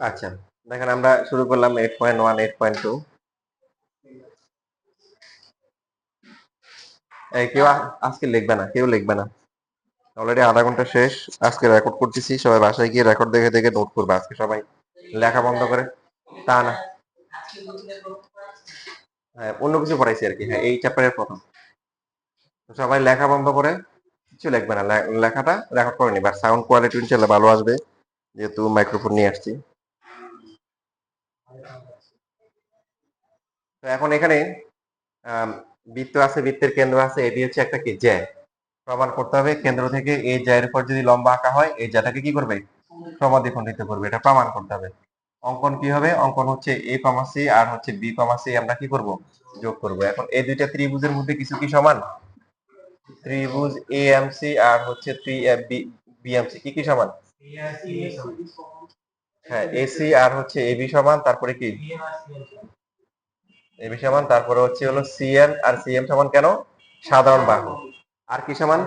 আচ্ছা, দেখেন আমরা শুরু করলাম 8.1 8.2। কেউ আজকে লিখবে না, কেউ লিখবে না। অলরেডি আধা ঘন্টা শেষ। আজকে রেকর্ড করতেছি, সবাই বাসায় গিয়ে রেকর্ড দেখে দেখে নোট করবে। আজকে সবাই লেখা বন্ধ করে, তা না, হ্যাঁ অন্য কিছু পড়াইছি আর কি। হ্যাঁ এই চ্যাপ্টারের প্রথম। সবাই লেখা বন্ধ করে কিছু লিখবে না, লেখাটা রেকর্ড করে নিবে। আর সাউন্ড কোয়ালিটি ইনশাআল্লাহ ভালো আসবে, যেহেতু মাইক্রোফোন নিয়ে আসছি। তো এখন এখানে বৃত্ত আছে, বৃত্তের কেন্দ্র আছে, এটি হচ্ছে একটা কি জ্যা। প্রমাণ করতে হবে কেন্দ্র থেকে এই জ্যায়ের উপর যদি লম্বা আঁকা হয়, এই জ্যাটাকে কি করবে, সমদ্বিখণ্ডিত করবে। এটা প্রমাণ করতে হবে। অঙ্কন কি হবে, অঙ্কন হচ্ছে এ কমা সি আর হচ্ছে বি কমা সি আমরা কি করব, যোগ করব। এখন এই দুইটা ত্রিভুজের মধ্যে কিছু কি সমান, ত্রিভুজ এ এম সি আর হচ্ছে বি এম সি কি কি সমান, হ্যাঁ এসি আর হচ্ছে এবি সমান, তারপরে কি এবি সমান, তারপরে হচ্ছে হলো সিএন আর সিএম সমান কেন, সাধারণ বাহু। আর কি সমান,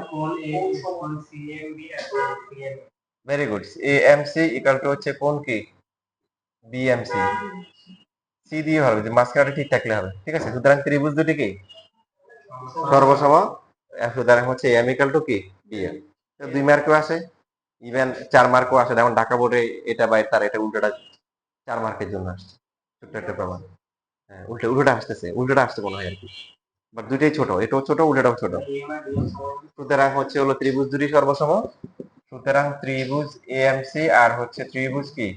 very good, A M C equal to হচ্ছে কোণ কি, বিএমসি। সি দিয়ে হবে, যে মাঝখানে ঠিক থাকলে হবে, ঠিক আছে। সুতরাং ত্রিভুজ দুটি কি সর্বসম, সুতরাং হচ্ছে এম ইকুয়াল টু কি বিএম। 2 মার্কও আসে, ইভেন 4 মার্কও আসে। যেমন ঢাকা বোর্ডে এটা বাই তার এটা উল্টোটা 4 মার্কের জন্য আসছে, ছোট্ট একটা প্রমাণ। হ্যাঁ উল্টোটা আসতেছে, উল্টোটা আসতে মনে হয় আর কি, বাট দুইটাই ছোট, এটাও ছোট উল্টোটাও ছোট। সুতরাং হচ্ছে হলো ত্রিভুজ দুটি সর্বসম। সুতরাং ত্রিভুজ এএমসি আর হচ্ছে ত্রিভুজ কি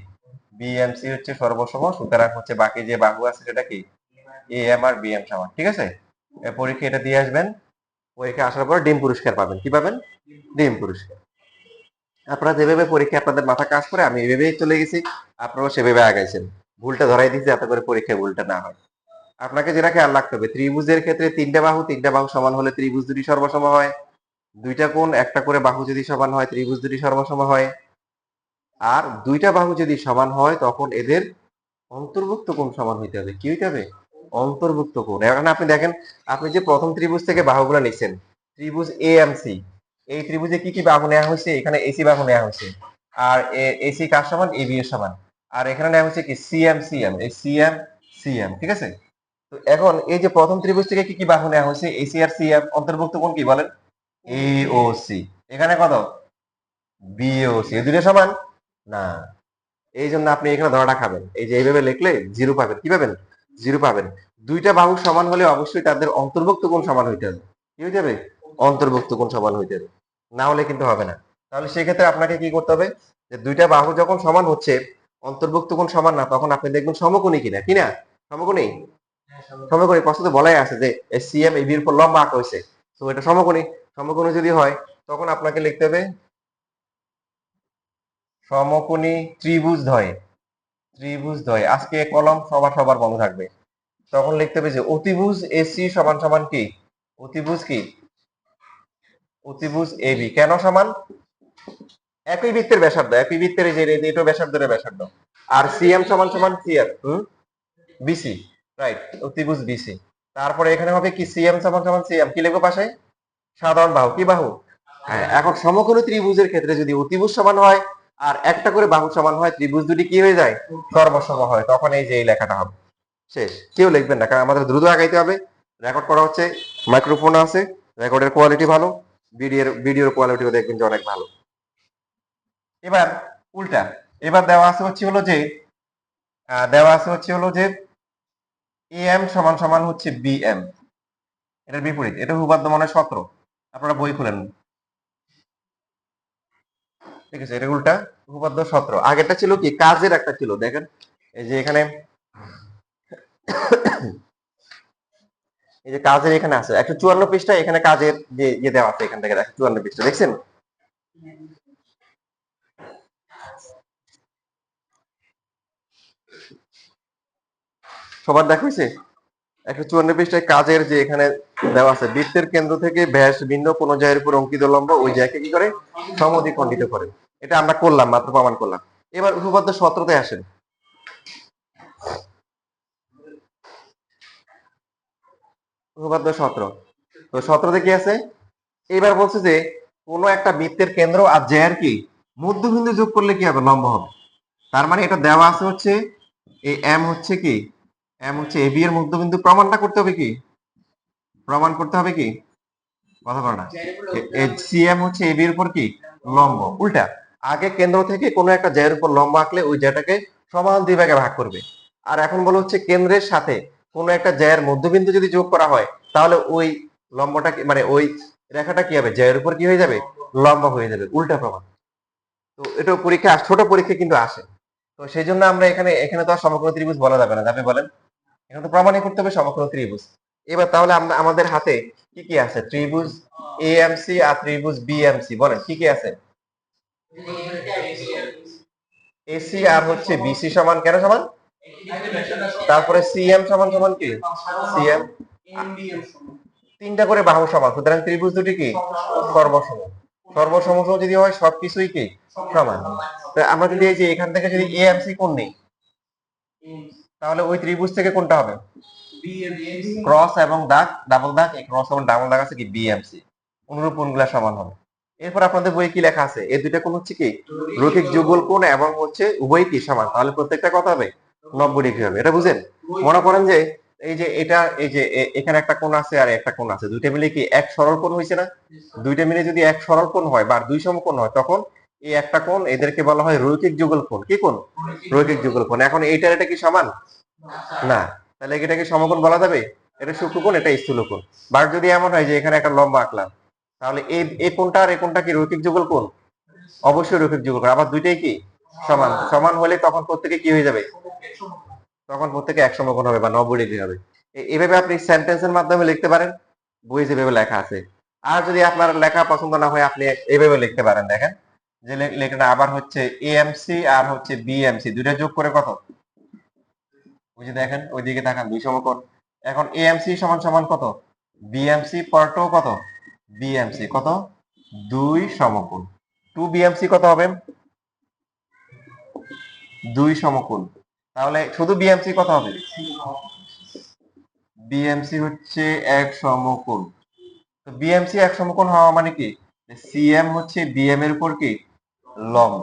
বিএমসি হচ্ছে সর্বসম। সুতরাং হচ্ছে বাকি যে বাহু আছে সেটা কি এএম আর বিএম সমান, ঠিক আছে। পরীক্ষা এটা দিয়ে আসবেন, পরীক্ষা আসার পর ডিম পুরস্কার পাবেন। কি পাবেন, ডিম পুরস্কার। আপনারা যেভাবে পরীক্ষা আপনাদের মাথা কাজ করে, আমি এভাবেই চলে গেছি, আপনারাও সেভাবে আগাইছেন। ভুলটা ধরাই দিচ্ছি যাতে করে পরীক্ষায় ভুলটা না হয়। আপনাকে যেটা খেয়াল রাখতে হবে, ত্রিভুজের ক্ষেত্রে তিনটা বাহু সমান হলে ত্রিভুজ দুটি সর্বসম হয়। দুইটা কোণ একটা করে বাহু যদি সমান হয়, ত্রিভুজ দুটি সর্বসম হয়। আর দুইটা বাহু যদি সমান হয়, তখন এদের অন্তর্ভুক্ত কোণ সমান হইতে হবে। কি হইতে হবে, অন্তর্ভুক্ত কোণ। এখন আপনি দেখেন, আপনি যে প্রথম ত্রিভুজ থেকে বাহুগুলো নিচ্ছেন, ত্রিভুজ এ এম সি, এই ত্রিভুজে কি কি বাহু নেওয়া হয়েছে, এখানে এসি বাহু নেওয়া হয়েছে। আর এসি কার সমান, এ বি এর সমান। আর এখানে নেওয়া হয়েছে কি সিএম সিএম, এই সিএম সিএম, ঠিক আছে। তো এখন এই যে প্রথম ত্রিভুজ থেকে কি কি বাহু নেওয়া হয়েছে, এসি আর সিএম, অন্তর্ভুক্ত কোণ কি বলেন, এ ও সি। এখানে কত, বি ও সি, এই দুটো সমান না। এই জন্য আপনি এখানে ধরাটা খাবেন, এই যে এইভাবে লিখলে জিরো পাবেন। কি পাবেন, জিরো পাবেন। দুইটা বাহু সমান হলে অবশ্যই তাদের অন্তর্ভুক্ত কোণ সমান হইতে হবে। কি হইতে হবে, অন্তর্ভুক্ত কোণ সমান হইতে হবে, না হলে কিন্তু হবে না। তাহলে সেক্ষেত্রে আপনাকে কি করতে হবে, যে দুইটা বাহু যখন সমান হচ্ছে, অন্তর্ভুক্ত কোণ সমান না, তখন আপনি দেখবেন সমকোণী কিনা, কিনা সমকোণী, সমকোণী। প্রশ্ন তো বলাই আছে যে সিএম এ বির উপর লম্বা আঁকা হয়েছে, তো এটা সমকোণী। সমকোণী যদি হয়, তখন আপনাকে লিখতে হবে সমকোণী ত্রিভুজদ্বয়, ত্রিভুজদ্বয়। আজকে কলম সবার সবার বন্ধ থাকবে। তখন লিখতে হবে যে অতিভুজ এসি সমান সমান কি, অতিভুজ কি, অতিভুজ এবি কেন সমান, একই বৃত্তের ব্যাসার্ধ, একই বৃত্তের এই যে এটা ব্যাসার্ধের ব্যাসার্ধ। আর সিএম সমান সমান সিএম বিসি, রাইট, অতিভুজ বিসি। তারপরে এখানে হবে কি সিএম সমান সমান সিএম, কি লিখবো পাশে, সাধারণ বাহু। কি বাহু, হ্যাঁ। এখন সমকোণী ত্রিভুজের ক্ষেত্রে যদি অতিভুজ সমান হয় আর একটা করে বাহু সমান হয়, ত্রিভুজ দুটি কি হয়ে যায়, সর্বসম হয়। তখন এই যে এই লেখাটা হবে। শেষ, কেউ লিখবেন না, কারণ আমাদের দ্রুত আগাইতে হবে। রেকর্ড করা হচ্ছে, মাইক্রোফোন আছে, রেকর্ডের কোয়ালিটি ভালো, ভিডিওর কোয়ালিটিও দেখবেন যে অনেক ভালো। এবার উল্টা, এবার দেওয়া আছে হচ্ছে হলো যে দেওয়া আছে হচ্ছে হলো যে এম সমান সমান হচ্ছে বিএম, এটার বিপরীত। এটা হুবাদ্দ মনে 17, আপনারা বই খুলেন। ঠিক আছে, এটা উল্টা। উপপাদ্য 17 আগেরটা ছিল কি কাজের একটা ছিল, দেখেন এই যে এখানে এই যে কাজের এখানে আছে 154 পৃষ্ঠা, এখানে কাজের যে ইয়ে দেওয়া আছে, এখান থেকে দেখেন 54 পৃষ্ঠা দেখছেন। সবার দেখা হয়েছে? 154 পৃষ্ঠায় কাজের যে এখানে দেওয়া আছে, বৃত্তের কেন্দ্র থেকে ব্যাস ভিন্ন কোন জায়ের উপর অঙ্কিত লম্ব ওই জায়গাকে কি করে সমদ্বিখণ্ডিত করে। এটা আমরা করলাম, মাত্র প্রমাণ করলাম। এবার উপপাদ্য 17 তে আসেন। উপপাদ্য 17, তো 17 তে কি আছে? এবার বলছে যে কোন একটা বৃত্তের কেন্দ্র আর জায়ের কি মধ্যবিন্দু যোগ করলে কি হবে, লম্ব হবে। তার মানে এটা দেওয়া আছে হচ্ছে এই এম হচ্ছে কি, এম হচ্ছে এবি এর মধ্যবিন্দু, প্রমাণটা করতে হবে কি, প্রমাণ করতে হবে কি, কথা বলে না, সিএম হচ্ছে এবি এর উপর কি লম্ব। উল্টা, আগে কেন্দ্র থেকে কোনো একটা জায়ের উপর লম্ব আঁকলে ওই জায়গাটাকে সমান দুই ভাগে ভাগ করবে। আর এখন বলা হচ্ছে কেন্দ্রের সাথে কোনো একটা জায়ের মধ্যবিন্দু যদি যোগ করা হয়, তাহলে ওই লম্বটা মানে ওই রেখাটা কি হবে, জায়ের উপর কি হয়ে যাবে, লম্ব হয়ে যাবে। উল্টা প্রমাণ। তো এটা পরীক্ষা, ছোট পরীক্ষা কিন্তু আসে। তো সেই জন্য আমরা এখানে এখানে তো আর সমকোণ ত্রিভুজ বলা যাবে না, যাবে বলেন? এখন তো প্রমাণই করতে হবে সমকোণ ত্রিভুজ। এবার তাহলে আমরা আমাদের হাতে কি কি আছে, ত্রিভুজ এএমসি আর ত্রিভুজ বিএমসি, বলেন কি কি আছে? এসি আর হচ্ছে বিসি সমান কেন সমান? তারপরে সিএম সমান সমান কি, সিএম তিনটা করে বাহু সমান, সুতরাং ত্রিভুজ দুটি কি সর্বসম। সর্বসম যদি হয় সবকিছুই কি সমান। তো আমরা যদি এই যে এখান থেকে যদি এএমসি কোণ নেই, তাহলে ওই ত্রিভুজ থেকে কোনটা হবে, ক্রস এবং দাগ, ডাবল দাগ, এই ক্রস এবং ডাবল দাগ আছে কি বিএমসি, অনুরূপ কোণগুলা সমান হবে। এরপর আপনাদের বই কি লেখা আছে, এই দুইটা কোণ হচ্ছে কি রৈখিক যুগল কোণ এবং হচ্ছে উভয় কি সমান, তাহলে প্রত্যেকটা কত হবে, 90 ডিগ্রি হবে। এটা বুঝেন? মনে করেন যে এই যে এটা এই যে এখানে একটা কোণ আছে আর একটা কোণ আছে, দুইটা মিলে কি এক সরল কোণ হয়েছে না? দুইটা মিলে যদি এক সরল কোণ হয় বা দুই সমকোণ হয়, তখন এই একটা কোণ এদেরকে বলা হয় রৈখিক যুগল কোণ। কি কোণ? রৈখিক যুগল কোণ। এখন এইটার এটা কি সমান না, তাহলে এটাকে সমকোণ বলা যাবে? এটা সূক্ষ্মকোণ, এটা স্থূলকোণ। বা যদি এমন হয় যে এখানে একটা লম্ব আঁকলাম, তাহলে এই কোণটা আর এই কোণটা কি রৈখিক যুগল কোণ? অবশ্যই রৈখিক যুগল কোণ। আবার দুইটাই কি সমান, সমান হলে তখন প্রত্যেকে কি হয়ে যাবে, তখন প্রত্যেকে এক সমকোণ হবে বা 90 ডিগ্রি হবে। এইভাবে আপনি সেন্টেন্সের মাধ্যমে লিখতে পারেন, বই যেভাবে লেখা আছে। আর যদি আপনার লেখা পছন্দ না হয়, আপনি এইভাবে লিখতে পারেন। দেখেন যে লেখাটা আবার হচ্ছে এএমসি আর হচ্ছে বিএমসি, দুইটা যোগ করে কত, ওই যে দেখেন ওইদিকে তাকান, দুই সমকোণ। এখন এএমসি সমান সমান কত, বিএমসি পরটাও কত, বিএমসি কত, দুই সমকোণ। টু বিএমসি কত হবে, দুই সমকোণ। তাহলে শুধু বিএমসি কত হবে, বিএমসি হচ্ছে এক সমকোণ। তো বিএমসি এক সমকোণ হওয়া মানে কি, সিএম হচ্ছে বিএম এর উপর কি লম্ব।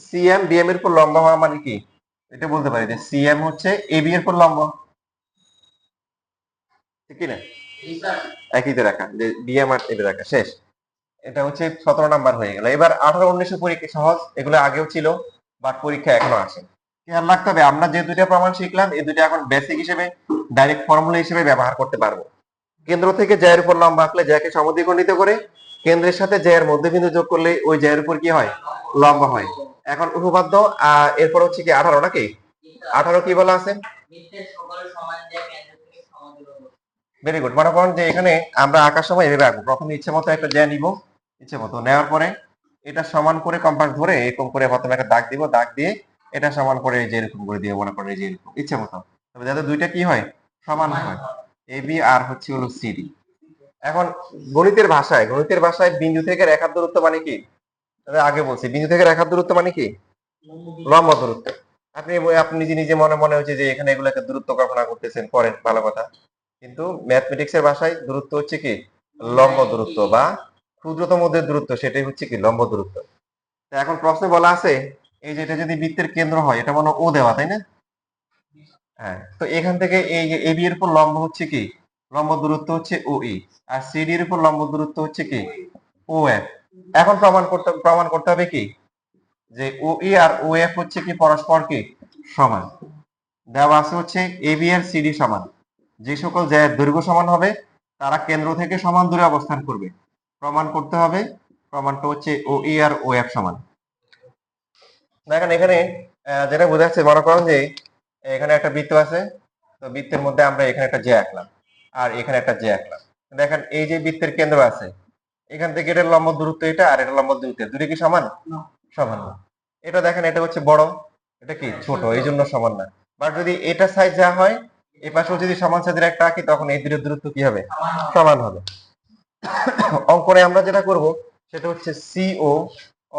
সিএম বিএম এর উপর লম্ব হওয়া মানে কি, এটা বলতে পারি যে সিএম হচ্ছে এবি এর উপর লম্ব, ঠিক কি না? একই তো রাখা, যে বিএম আর এবি রাখা শেষ। এটা হচ্ছে 17 নাম্বার হয়ে গেল। এবার 18 19 পরীক্ষা সহজ, এগুলো আগেও ছিল, বাট পরীক্ষা এখনো আসে। খেয়াল রাখতে হবে, আমরা যে দুইটা প্রমাণ শিখলাম এই দুইটা এখন বেসিক হিসেবে, ডাইরেক্ট ফর্মুলা হিসেবে ব্যবহার করতে পারবো। কেন্দ্র থেকে জ্যায়ের উপর লম্ব আঁকলে জ্যাকে সমদ্বিখণ্ডিত করে কেন্দ্রের সাথে জ্যায়ের মধ্যবিন্দু যোগ করলে ওই জ্যায়ের উপর কি হয়, লম্ব হয়। এখন উপপাদ্য এরপর হচ্ছে কি 18 নাকি, 18 কি বলা আছে, ভেরি গুড। মনে করেন যে এখানে আমরা আঁকার সময় এভাবে আঁকবো, প্রথমে ইচ্ছে মতো একটা জ্যা নিব, ইচ্ছে মতো নেওয়ার পরে এটা সমান করে কম্পাস ধরে এরকম করে প্রথমে একটা দাগ দিব, দাগ দিয়ে এটা সমান করে যে এরকম করে দিয়ে, মনে করেন যে এরকম ইচ্ছে মতো, তবে যাতে দুইটা কি হয়, সমান হয়, এবি আর হচ্ছে হলো সিডি। এখন গণিতের ভাষায় বিন্দু থেকে রেখার দূরত্ব মানে কি, আগে বলছি বিন্দু থেকে রেখার দূরত্ব মানে কি, লম্ব দূরত্ব। আপনি আপনি নিজে নিজে মনে মনে হচ্ছে যে এখানে এগুলোকে দূরত্ব কল্পনা করতেছেন, করেন, ভালো কথা। কিন্তু ম্যাথমেটিক্স এর ভাষায় দূরত্ব হচ্ছে কি লম্ব দূরত্ব বা ক্ষুদ্রতম যে দূরত্ব সেটাই হচ্ছে কি লম্ব দূরত্ব। তো এখন প্রশ্নে বলা আছে এই যে এটা যদি বৃত্তের কেন্দ্র হয়, এটা মনে ও দেওয়া, তাই না? হ্যাঁ, তো এখান থেকে এই যে এবি এর উপর লম্ব হচ্ছে কি, লম্ব দূরত্ব হচ্ছে ও ই, আর সিডি এর উপর লম্ব দূরত্ব হচ্ছে কি ও এফ। এখন প্রমাণ করতে হবে কি, যে ও ই আর ও এফ হচ্ছে কি পরস্পর কি সমান। দেওয়া আছে হচ্ছে এবি আর সিডি সমান, যে সকল জ্যায়ের দৈর্ঘ্য সমান হবে তারা কেন্দ্র থেকে সমান দূরে অবস্থান করবে। প্রমাণ করতে হবে প্রমাণটা হচ্ছে ও ই আর ও এফ সমান। দেখেন এখানে যেটা বোঝা যাচ্ছে, মনে করেন যে এখানে একটা বৃত্ত আছে, তো বৃত্তের মধ্যে আমরা এখানে একটা জে আঁকলাম আর এখানে একটা জে আঁকলাম। দেখেন এই যে বৃত্তের কেন্দ্র আছে, এখান থেকে এটার লম্ব দূরত্ব এটা আর এটা লম্ব দূরত্ব, দুটো কি সমান? সমান না। এটা দেখেন এটা হচ্ছে বড়, এটা কি ছোট, এই জন্য সমান না। বাট যদি এটা সাইজ যা হয়, এই পাশেও যদি সমান সাইজের একটা আঁকি, তখন এই দুটোর দূরত্ব কি হবে? সমান হবে। অঙ্কনে আমরা যেটা করব সেটা হচ্ছে সিও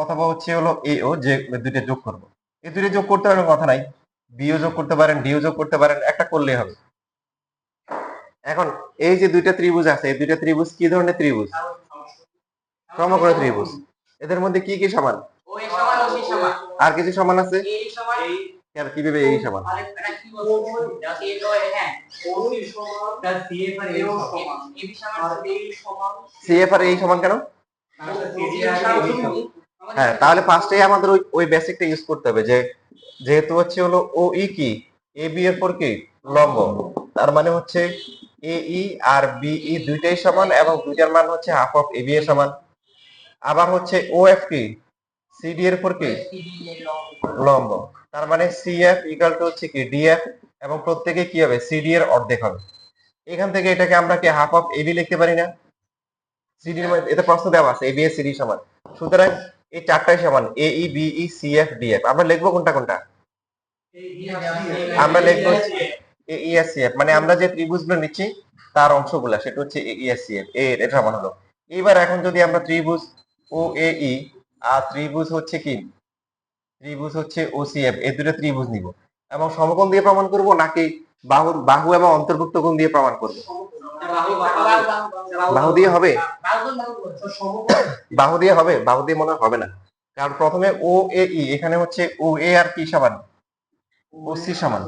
অথবা হচ্ছে হলো এও, যে দুইটা যোগ করব। এই দুইটা যোগ করতে পারেন, কথা নাই, বিও যোগ করতে পারেন, ডিও যোগ করতে পারেন, একটা করলেই হবে। এখন এই যে দুইটা ত্রিভুজ আছে, এই দুইটা ত্রিভুজ কি ধরনের ত্রিভুজ? সমকোণী ত্রিভুজ। এদের মধ্যে কি কি সমান? আর কিছু সমান আছে? কিভাবে এই সমান? সিএফ আর এই সমান কেন? হ্যাঁ, তাহলে ফার্স্টেই আমাদের ওই বেসিকটা ইউজ করতে হবে, যে যেহেতু হচ্ছে হলো ও ই কি এ বি এর পর কি লম্ব, তার মানে হচ্ছে এ ই আর বি ই দুইটাই সমান এবং দুইটার মান হচ্ছে হাফ অফ এ বি এর সমান। আবার হচ্ছে ও এফ কি সিডি এর পর কি লম্ব, তার মানে সিএফ ইকুয়াল টু হচ্ছে কি ডিএফ, এবং প্রত্যেকে কি হবে? সিডি এর অর্ধেক হবে। এখান থেকে এটাকে আমরা কি হাফ অফ এবি লিখতে পারি না? সিডির মধ্যে এটা প্রশ্ন দেওয়া আছে এবি এর সিডি সমান, সুতরাং এই চারটাই সমান A E B E C F D F. আমরা লিখবো কোনটা কোনটা? আমরা লিখবো এ ই আর সি এফ, মানে আমরা যে ত্রিভুজগুলো নিচ্ছি তার অংশগুলো, সেটা হচ্ছে এ ই আর সি এফ, এটা সমান হলো। এবার এখন যদি আমরা ত্রিভুজ ও এ ই আর ত্রিভুজ হচ্ছে কি ত্রিভুজ হচ্ছে ও সি এফ, এই দুটো ত্রিভুজ নিব এবং সমকোণ দিয়ে প্রমাণ করব, নাকি বাহু বাহু এবং অন্তর্ভুক্ত কোণ দিয়ে প্রমাণ করব? বাহু দিয়ে হবে? বাহু দিয়ে হবে? বাহু দিয়ে মনে হবে না, কারণ প্রথমে ও এ ই, এখানে হচ্ছে ও এ আর কি সমান? ও সি সমান।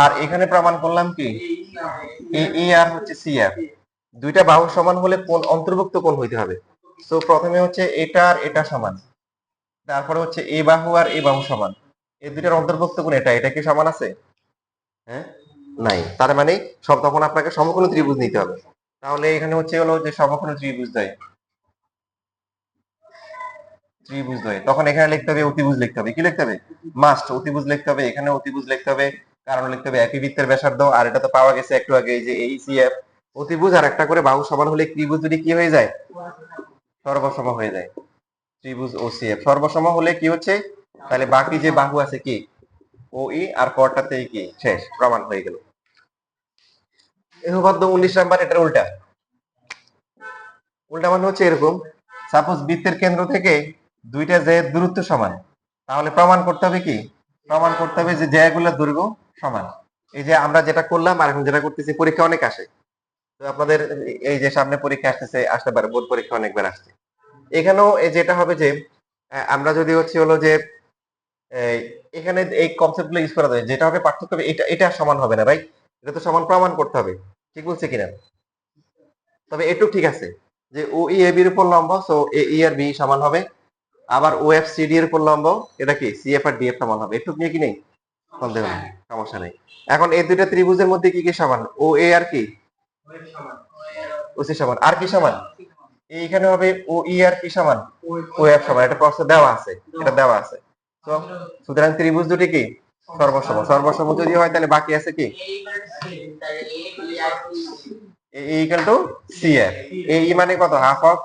আর এখানে প্রমাণ করলাম কি এ ই আর হচ্ছে সি এফ, দুইটা বাহু সমান হলে কোন অন্তর্ভুক্ত কোণ হইতে হবে। তো প্রথমে হচ্ছে এটা আর এটা সমান, তারপরে হচ্ছে এ বাহু আর এ বাহু সমান, এই দুইটার অন্তর্ভুক্ত কোণ এটা, এটা কি সমান আছে? হ্যাঁ, নাই। তার মানে সব, তখন আপনাকে সমকোণী ত্রিভুজ নিতে হবে। তাহলে এখানে হচ্ছে হলো যে সমকোণী ত্রিভুজ দেয়, ত্রিভুজ দেয়, তখন এখানে লিখতে হবে অতিভুজ, লিখতে হবে কি লিখতে হবে? মাস্ট অতিভুজ লিখতে হবে, এখানে অতিভুজ লিখতে হবে, কারণ লিখতে হবে একই বৃত্তের ব্যাসার্ধ, আর এটা তো পাওয়া গেছে একটু আগে, এই যে এই সি এফ অতিভুজ আর একটা করে বাহু সমান হলে ত্রিভুজ দুটি কি হয়ে যায়? সর্বসম হয়ে যায়। ত্রিভুজ ও সি এফ সর্বসম হলে কি হচ্ছে, তাহলে বাকি যে বাহু আছে কি ও ই আর করটাতে কি শেষ, প্রমাণ হয়ে গেল। এই উপপাদ্য 19 নাম্বার, এটার উল্টা। উল্টা মানে হচ্ছে এরকম, সাপোজ বৃত্তের কেন্দ্র থেকে দুইটা যে দূরত্ব সমান, তাহলে প্রমাণ করতে হবে কি? প্রমাণ করতে হবে যে জ্যাগুলোর দৈর্ঘ্য সমান। এই যে আমরা যেটা করলাম আর এখন যেটা করতেছি, পরীক্ষা অনেক আসে, তো আপনাদের এই যে সামনে পরীক্ষা আসতেছে, আসতে পারে বোর্ড পরীক্ষা অনেকবার আসছে, এখানেও এই যেটা হবে যে আমরা যদি হচ্ছে হলো যে এই, এখানে এই কনসেপ্ট গুলো ইউজ করা যায়, যেটা হবে পার্থক্য হবে এটা, এটা সমান হবে না ভাই, এটা তো সমান প্রমাণ করতে হবে, ঠিক বলছে কিনা? তবে এটুক ঠিক আছে যে ও ই এ বি এর উপর লম্ব, সো এ ই আর বি সমান হবে, আবার ও এফ সি ডি এর উপর লম্ব, এটা কি C F R D F সমান হবে। এটুক নিয়ে কি নেই সন্দেহ নেই, সমস্যা নেই। এখন এই দুইটা ত্রিভুজের মধ্যে কি কি সমান? ও এ আর কি ও সি সমান, আর কি সমান? এইখানে হবে ও ই আর কি সমান? ও এফ সমান, এটা প্রশ্ন দেওয়া আছে, এটা দেওয়া আছে। তো সুতরাং ত্রিভুজ দুটি কি সর্বসম, সর্বসম যদি হয় তাহলে বাকি আছে কি এ ইকুয়াল টু সি এফ। এ ই মানে কত? হাফ অফ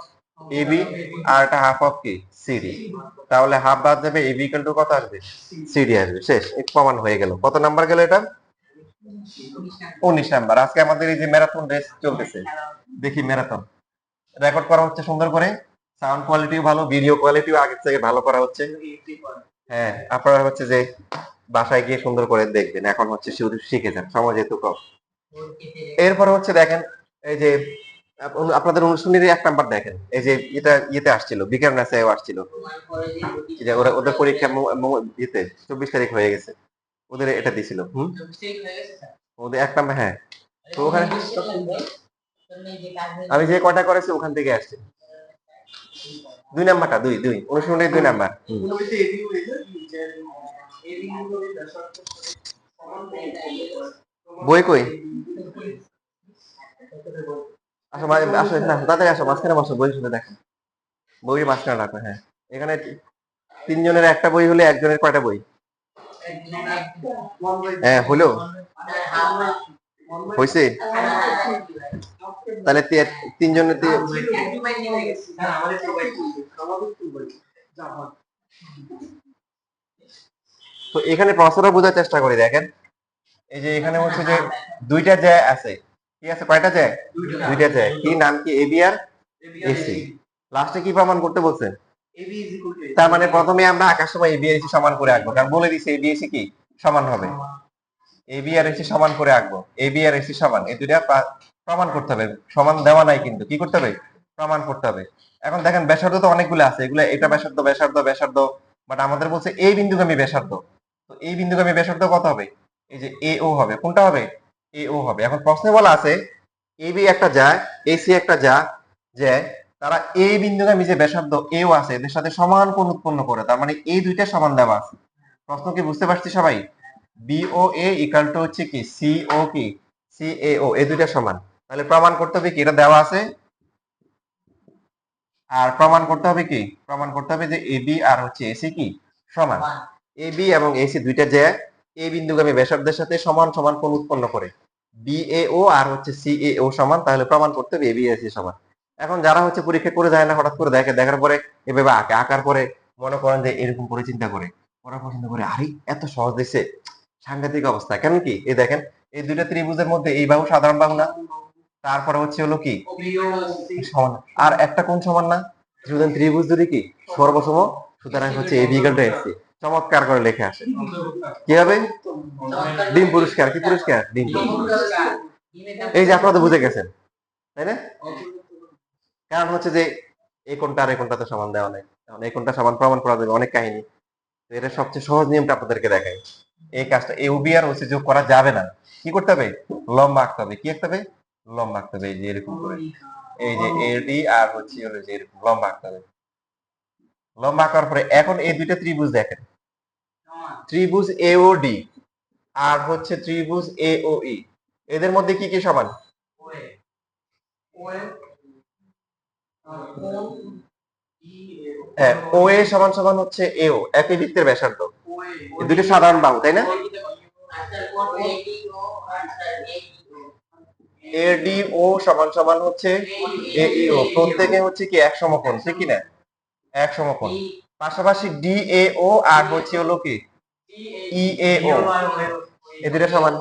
এ বি, আর এটা হাফ অফ কি সিডি, তাহলে হাফ বাদ যাবে, এ বি ইকুয়াল টু কত আসবে? সিডি আসবে। শেষ, এক প্রমাণ হয়ে গেল। কত নাম্বার গেল এটা? 19 নাম্বার। আজকে আমাদের এই যে ম্যারাথন রেস চলতেছে, দেখি ম্যারাথন রেকর্ড করা হচ্ছে সুন্দর করে, সাউন্ড কোয়ালিটিও ভালো, ভিডিও কোয়ালিটিও আগের থেকে ভালো করা হচ্ছে। হ্যাঁ, আপনারা হচ্ছে যে বাসায় গিয়ে সুন্দর করে দেখবেন, এখন হচ্ছে শুধু শিখে যান, সময় যেহেতু কম। এরপরে হচ্ছে দেখেন, এই যে আপনাদের অনুষ্ঠানের 1 নাম্বার দেখেন, এই যে এটা ইয়েতে আসছিল, বিজ্ঞান ন্যাসেও আসছিল, এই যে ওরা ওদের পরীক্ষা ইয়েতে 24 তারিখ হয়ে গেছে, ওদের এটা দিছিল। ওদের 1 নাম্বার, হ্যাঁ। তো ওখানে আমি যে কয়টা করেছি ওখান থেকে আসছে 2 নাম্বারটা, দুই দুই অনুষ্ঠানের 2 নাম্বার। বই কই? আসো আসো না, তাড়াতাড়ি আসো, মাঝখানে বসো, বই শুনে দেখেন। বই মাঝখানে রাখবে, হ্যাঁ। এখানে তিনজনের একটা বই হলে একজনের কয়টা বই? হ্যাঁ, হলো হয়েছে। তাহলে তিনজনের তো এখানে প্রশ্নটা বোঝার চেষ্টা করি, দেখেন এই যে এখানে হচ্ছে যে দুইটা জ্যা আছে, কি আছে, কয়টা জ্যা? দুইটা জ্যা। কি নাম কি? এবি আর এসি। লাস্টে কি প্রমাণ করতে বলছেন? তার মানে প্রথমে আমরা আঁকার সময় এবি আর এসি সমান করে আঁকবো, কারণ বলে দিছে এবি এসি কি সমান হবে। এবি আর এসি সমান করে আঁকবো, এবি আর এসি সমান, এই দুইটা প্রমাণ করতে হবে। সমান দেওয়া নাই কিন্তু, কি করতে হবে? প্রমাণ করতে হবে। এখন দেখেন ব্যাসার্ধ তো অনেকগুলো আছে, এগুলো এটা ব্যাসার্ধ ব্যাসার্ধ ব্যাসার্ধ, বাট আমাদের বলছে এই বিন্দুগামী ব্যাসার্ধ। তো এই বিন্দুগামী ব্যাসার্ধ কত হবে? এই যে এ ও হবে। কোনটা হবে? এ ও হবে। এখন প্রশ্নে বলা আছে এবি একটা যা, এসি একটা যা, যে তারা এই বিন্দুগামী যে ব্যাসার্ধ এও আছে এদের সাথে সমান কোণ উৎপন্ন করে, তার মানে এই দুইটা সমান দেওয়া আছে। প্রশ্ন কি বুঝতে পারছি সবাই? বিও এ ইকাল টু হচ্ছে কি সিও কি সিএও, এই দুইটা সমান। তাহলে প্রমাণ করতে হবে কি এটা দেওয়া আছে, আর প্রমাণ করতে হবে কি? প্রমাণ করতে হবে যে এবি আর হচ্ছে এসি কি সমান। এবি এবং এসি দুইটা যে এই বিন্দুগামী ব্যাসার্ধের সাথে সমান সমান কোণ উৎপন্ন করে, বিএও আর হচ্ছে সিএও সমান, তাহলে প্রমাণ করতে হবে এবি এসি সমান। এখন যারা হচ্ছে পরীক্ষা করে যায় না, হঠাৎ করে দেখে, দেখার পরে এভাবে আঁকে, আঁকার পরে মনে করেন যে এরকম করে চিন্তা করে, ওরা পছন্দ করে আরে এত সহজ দিচ্ছে, সাংঘাতিক অবস্থা। কেন কি এই দেখেন এই দুইটা ত্রিভুজের মধ্যে এই বাহু সাধারণ বাহু না, তারপরে হচ্ছে হলো কি সমান, আর একটা কোণ সমান না, সুতরাং ত্রিভুজ যদি কি সর্বসম, সুতরাং হচ্ছে এবি ইকুয়াল টু এসি। চমৎকার করে লেখে আসে। কি হবে? ডিম পুরস্কার। কি পুরস্কার? ডিম পুরস্কার। এই যে আপনারা তো বুঝে গেছেন, তাই না? কারণ হচ্ছে যে এই কোণটা আর এই কোণটা তো সমান দেওয়া নাই, কারণ এই কোণটা সমান প্রমাণ করা যাবে অনেক কাহিনী। তো এটা সবচেয়ে সহজ নিয়মটা আপনাদেরকে দেখাই। এই কাজটা এবি আর ওসি যোগ করা যাবে না, কি করতে হবে? লম্বা আঁকতে হবে। কি আঁকতে হবে? লম্বা আঁকতে হবে। এই যে এরকম করে, এই যে এডি আর হচ্ছে হলো যে এরকম লম্বা আঁকতে হবে। লম্বা আঁকার পরে এখন এই দুইটা ত্রিভুজ দেখেন, ত্রিভুজ এওডি আর হচ্ছে ত্রিভুজ এওই, এদের মধ্যে কি কি সমান? হ্যাঁ, ও এ সমান সমান হচ্ছে এও, একই বৃত্তের ব্যাসার্ধ। এই দুটো সাধারণ বাহু, তাই না? এডিও সমান সমান হচ্ছে এইও, প্রত্যেকে হচ্ছে কি এক সমকোণ, ঠিক কি না? এক সমকোণ। পাশাপাশি ডিএও আর হচ্ছে হলো কি ইএও, এই দুটো সমান।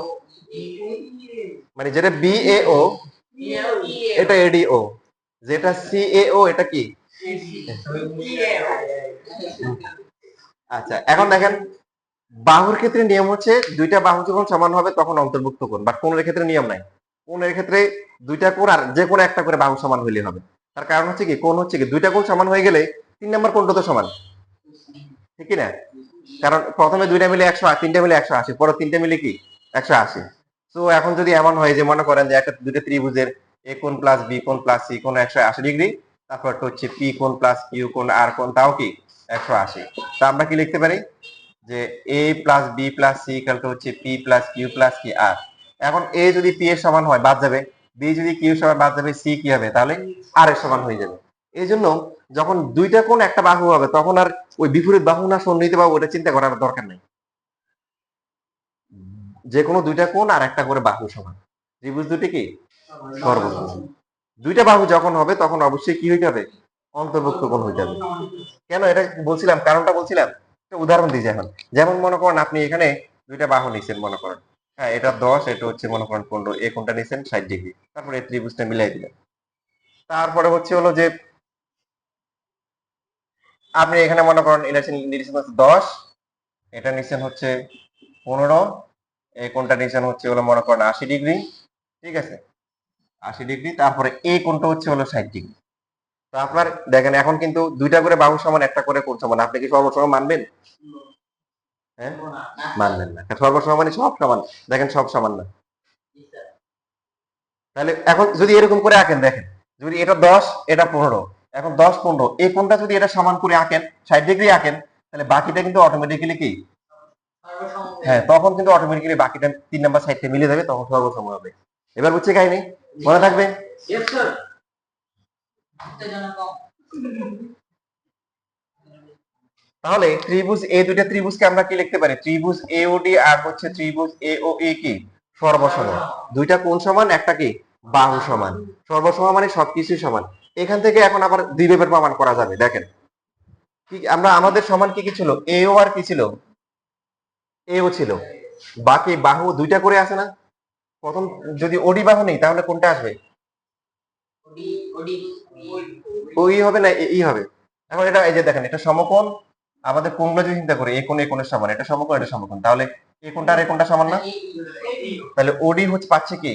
মানে যেটা বিএও এটা এডিও, যেটা সিএও এটা কি। আচ্ছা এখন দেখেন বাহুর ক্ষেত্রে নিয়ম হচ্ছে দুইটা বাহু যখন সমান হবে তখন অন্তর্ভুক্ত কোণ, বাট কোণের ক্ষেত্রে নিয়ম নাই। কোণের ক্ষেত্রে দুইটা কোণ আর যে কোনো একটা করে বাহু সমান হইলে হবে। তার কারণ হচ্ছে কি কোণ হচ্ছে কি দুইটা কোণ সমান হয়ে গেলে 3 নম্বর কোণটা তো সমান, ঠিক না? কারণ প্রথমে দুইটা মিলে 100, তিনটা মিলে 180, পরে তিনটা মিলে কি 180। তো এখন যদি এমন হয় যে মনে করেন যে একটা দুইটা ত্রিভুজের এ কোণ প্লাস বি কোণ প্লাস সি কোণ 180 ডিগ্রি, তারপর হচ্ছে পি কোণ প্লাস কিউ কোণ আর কোণ তাও কি 180, তা আমরা কি লিখতে পারি যে A plus B plus C equal to হচ্ছে পি প্লাস কিউ প্লাস কি আর। এখন এ যদি পি এর সমান হয় বাদ যাবে, বি যদি কিউ এর সমান বাদ যাবে, সি কি হবে? তাহলে আর এর সমান হয়ে যাবে। এই জন্য যখন দুইটা কোণ একটা বাহু হবে তখন আর ওই বিপরীত বাহু না সন্নিহিত বাহু ওটা চিন্তা করার দরকার নেই, যে কোনো দুইটা কোণ আর একটা করে বাহু সমান, ত্রিভুজ দুটি কি সর্বসমান। দুইটা বাহু যখন হবে তখন অবশ্যই কি হইতে হবে? অন্তর্ভুক্ত কোণ হইতে হবে। কেন এটা বলছিলাম? কারণটা বলছিলাম, একটা উদাহরণ দিই। যেমন যেমন মনে করেন আপনি এখানে দুইটা বাহু নিছেন, মনে করেন হ্যাঁ এটা 10, এটা হচ্ছে মনে করেন 15, এই কোণটা নিছেন 60 ডিগ্রি, তারপরে এই ত্রিভুজটা মিলাই দিলেন। তারপরে হচ্ছে হলো যে আপনি এখানে মনে করেন এটা নিচ্ছেন হচ্ছে 10, এটা নিচ্ছেন হচ্ছে 15, এই কোণটা নিচ্ছেন হচ্ছে হলো মনে করেন 80 ডিগ্রি, ঠিক আছে 80 ডিগ্রি, তারপরে এই কোণটা হচ্ছে হলো 60 ডিগ্রি। তো আপনার দেখেন এখন কিন্তু দুইটা করে বাহু সমান, একটা করে কোণ সমান, আপনি কি সর্বসমান মানবেন? হ্যাঁ, মানবেন না। সর্বসমান মানে সব সমান, দেখেন সব সমান না। তাহলে এখন যদি এরকম করে আঁকেন, দেখেন যদি এটা 10 এটা 15, এখন 10 15 এই কোণটা যদি এটা সমান করে আঁকেন 60 ডিগ্রি আঁকেন, তাহলে বাকিটা কিন্তু অটোমেটিক্যালি কি হ্যাঁ তখন কিন্তু অটোমেটিক্যালি বাকিটা 3 নম্বর সাইডটা মিলে যাবে, তখন সর্বসম হবে। এবার বুঝছে কাহিনী? মনে থাকবে? তাহলে ত্রিভুজ এই দুইটা ত্রিভুজকে আমরা কি লিখতে পারি? ত্রিভুজ এওডি আর হচ্ছে ত্রিভুজ এওই কি সর্বসম। দুইটা কোণ সমান, একটা কি বাহু সমান। সর্বসম মানে সবকিছুই সমান। এখান থেকে এখন আবার দ্বিবিভেদ প্রমাণ করা যাবে। দেখেন কি আমরা আমাদের সমান কি কি ছিল? এও আর কি ছিল? এও ছিল। বাকি বাহু দুইটা করে আছে না? প্রথম যদি ওডি বাহু নেই তাহলে কোনটা আসবে? ওই হবে না এই হবে। এখন এটা এই যে দেখেন এটা সমকোণ। আমাদের কোণগুলো যদি চিন্তা করি, এই কোণ এই কোণের সমান, এটা সমকোণ এটা সমকোণ, তাহলে এই কোণটা আর এই কোণটা সমান না? তাহলে ওডি হচ্ছে পাচ্ছে কি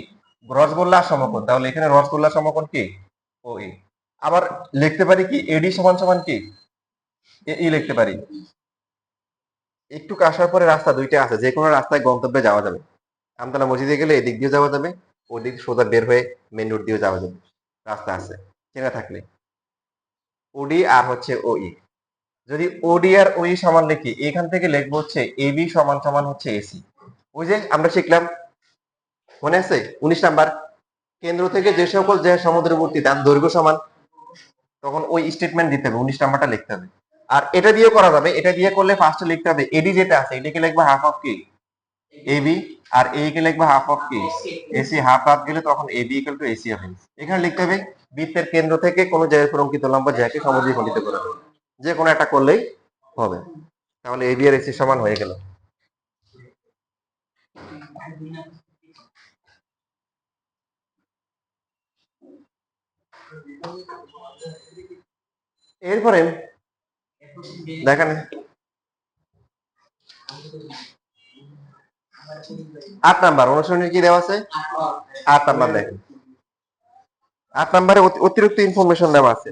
রসগোল্লা আর সমকোণ, তাহলে এখানে রসগোল্লা সমকোণ কি ও এ। আবার লিখতে পারি কি এডি সমান সমান কি ই লিখতে পারি। একটু আসার পরে রাস্তা দুইটা আছে, যে কোনো রাস্তায় গন্তব্যে যাওয়া যাবে। আমতলা মসজিদে গেলে এদিক দিয়ে যাওয়া যাবে, ওদিক সোজা বের হয়ে মেন রোড দিয়ে যাওয়া যাবে, রাস্তা আছে চেনা থাকলে। ওডি আর হচ্ছে ওই। যদি ওডি আর ওই সমান লিখি, এখান থেকে লিখবো হচ্ছে এবি সমান সমান হচ্ছে এসি। ওই যে আমরা শিখলাম, মনে আছে 19 নাম্বার, কেন্দ্র থেকে যে সকল যে সমুদ্রবর্তী তার দৈর্ঘ্য সমান, তখন ওই স্টেটমেন্ট দিতে হবে, 19 নাম্বারটা লিখতে হবে। আর এটা দিয়ে করা যাবে, এটা দিয়ে করলে ফার্স্টে লিখতে হবে এডি যেটা আছে এটাকে লিখবো হাফ অফ কি এবি, আর এ কে লিখবো হাফ অফ কি এসি। হাফ হাফ গেলে তখন এবি ইকুয়াল টু এসি হবে। এখানে লিখতে হবে বৃত্তের কেন্দ্র থেকে কোন জায়গায় অঙ্কিত লম্ব যাকে সমদ্বিখণ্ডিত করা হবে, যে কোনো একটা করলেই হবে। তাহলে এবি আর এসি সমান হয়ে গেল। এরপরে দেখেন 8 নাম্বার অনুসরণের কি দেওয়া আছে? 8 নাম্বার দেখেন, 8 নাম্বারে অতিরিক্ত ইনফরমেশন দেওয়া আছে।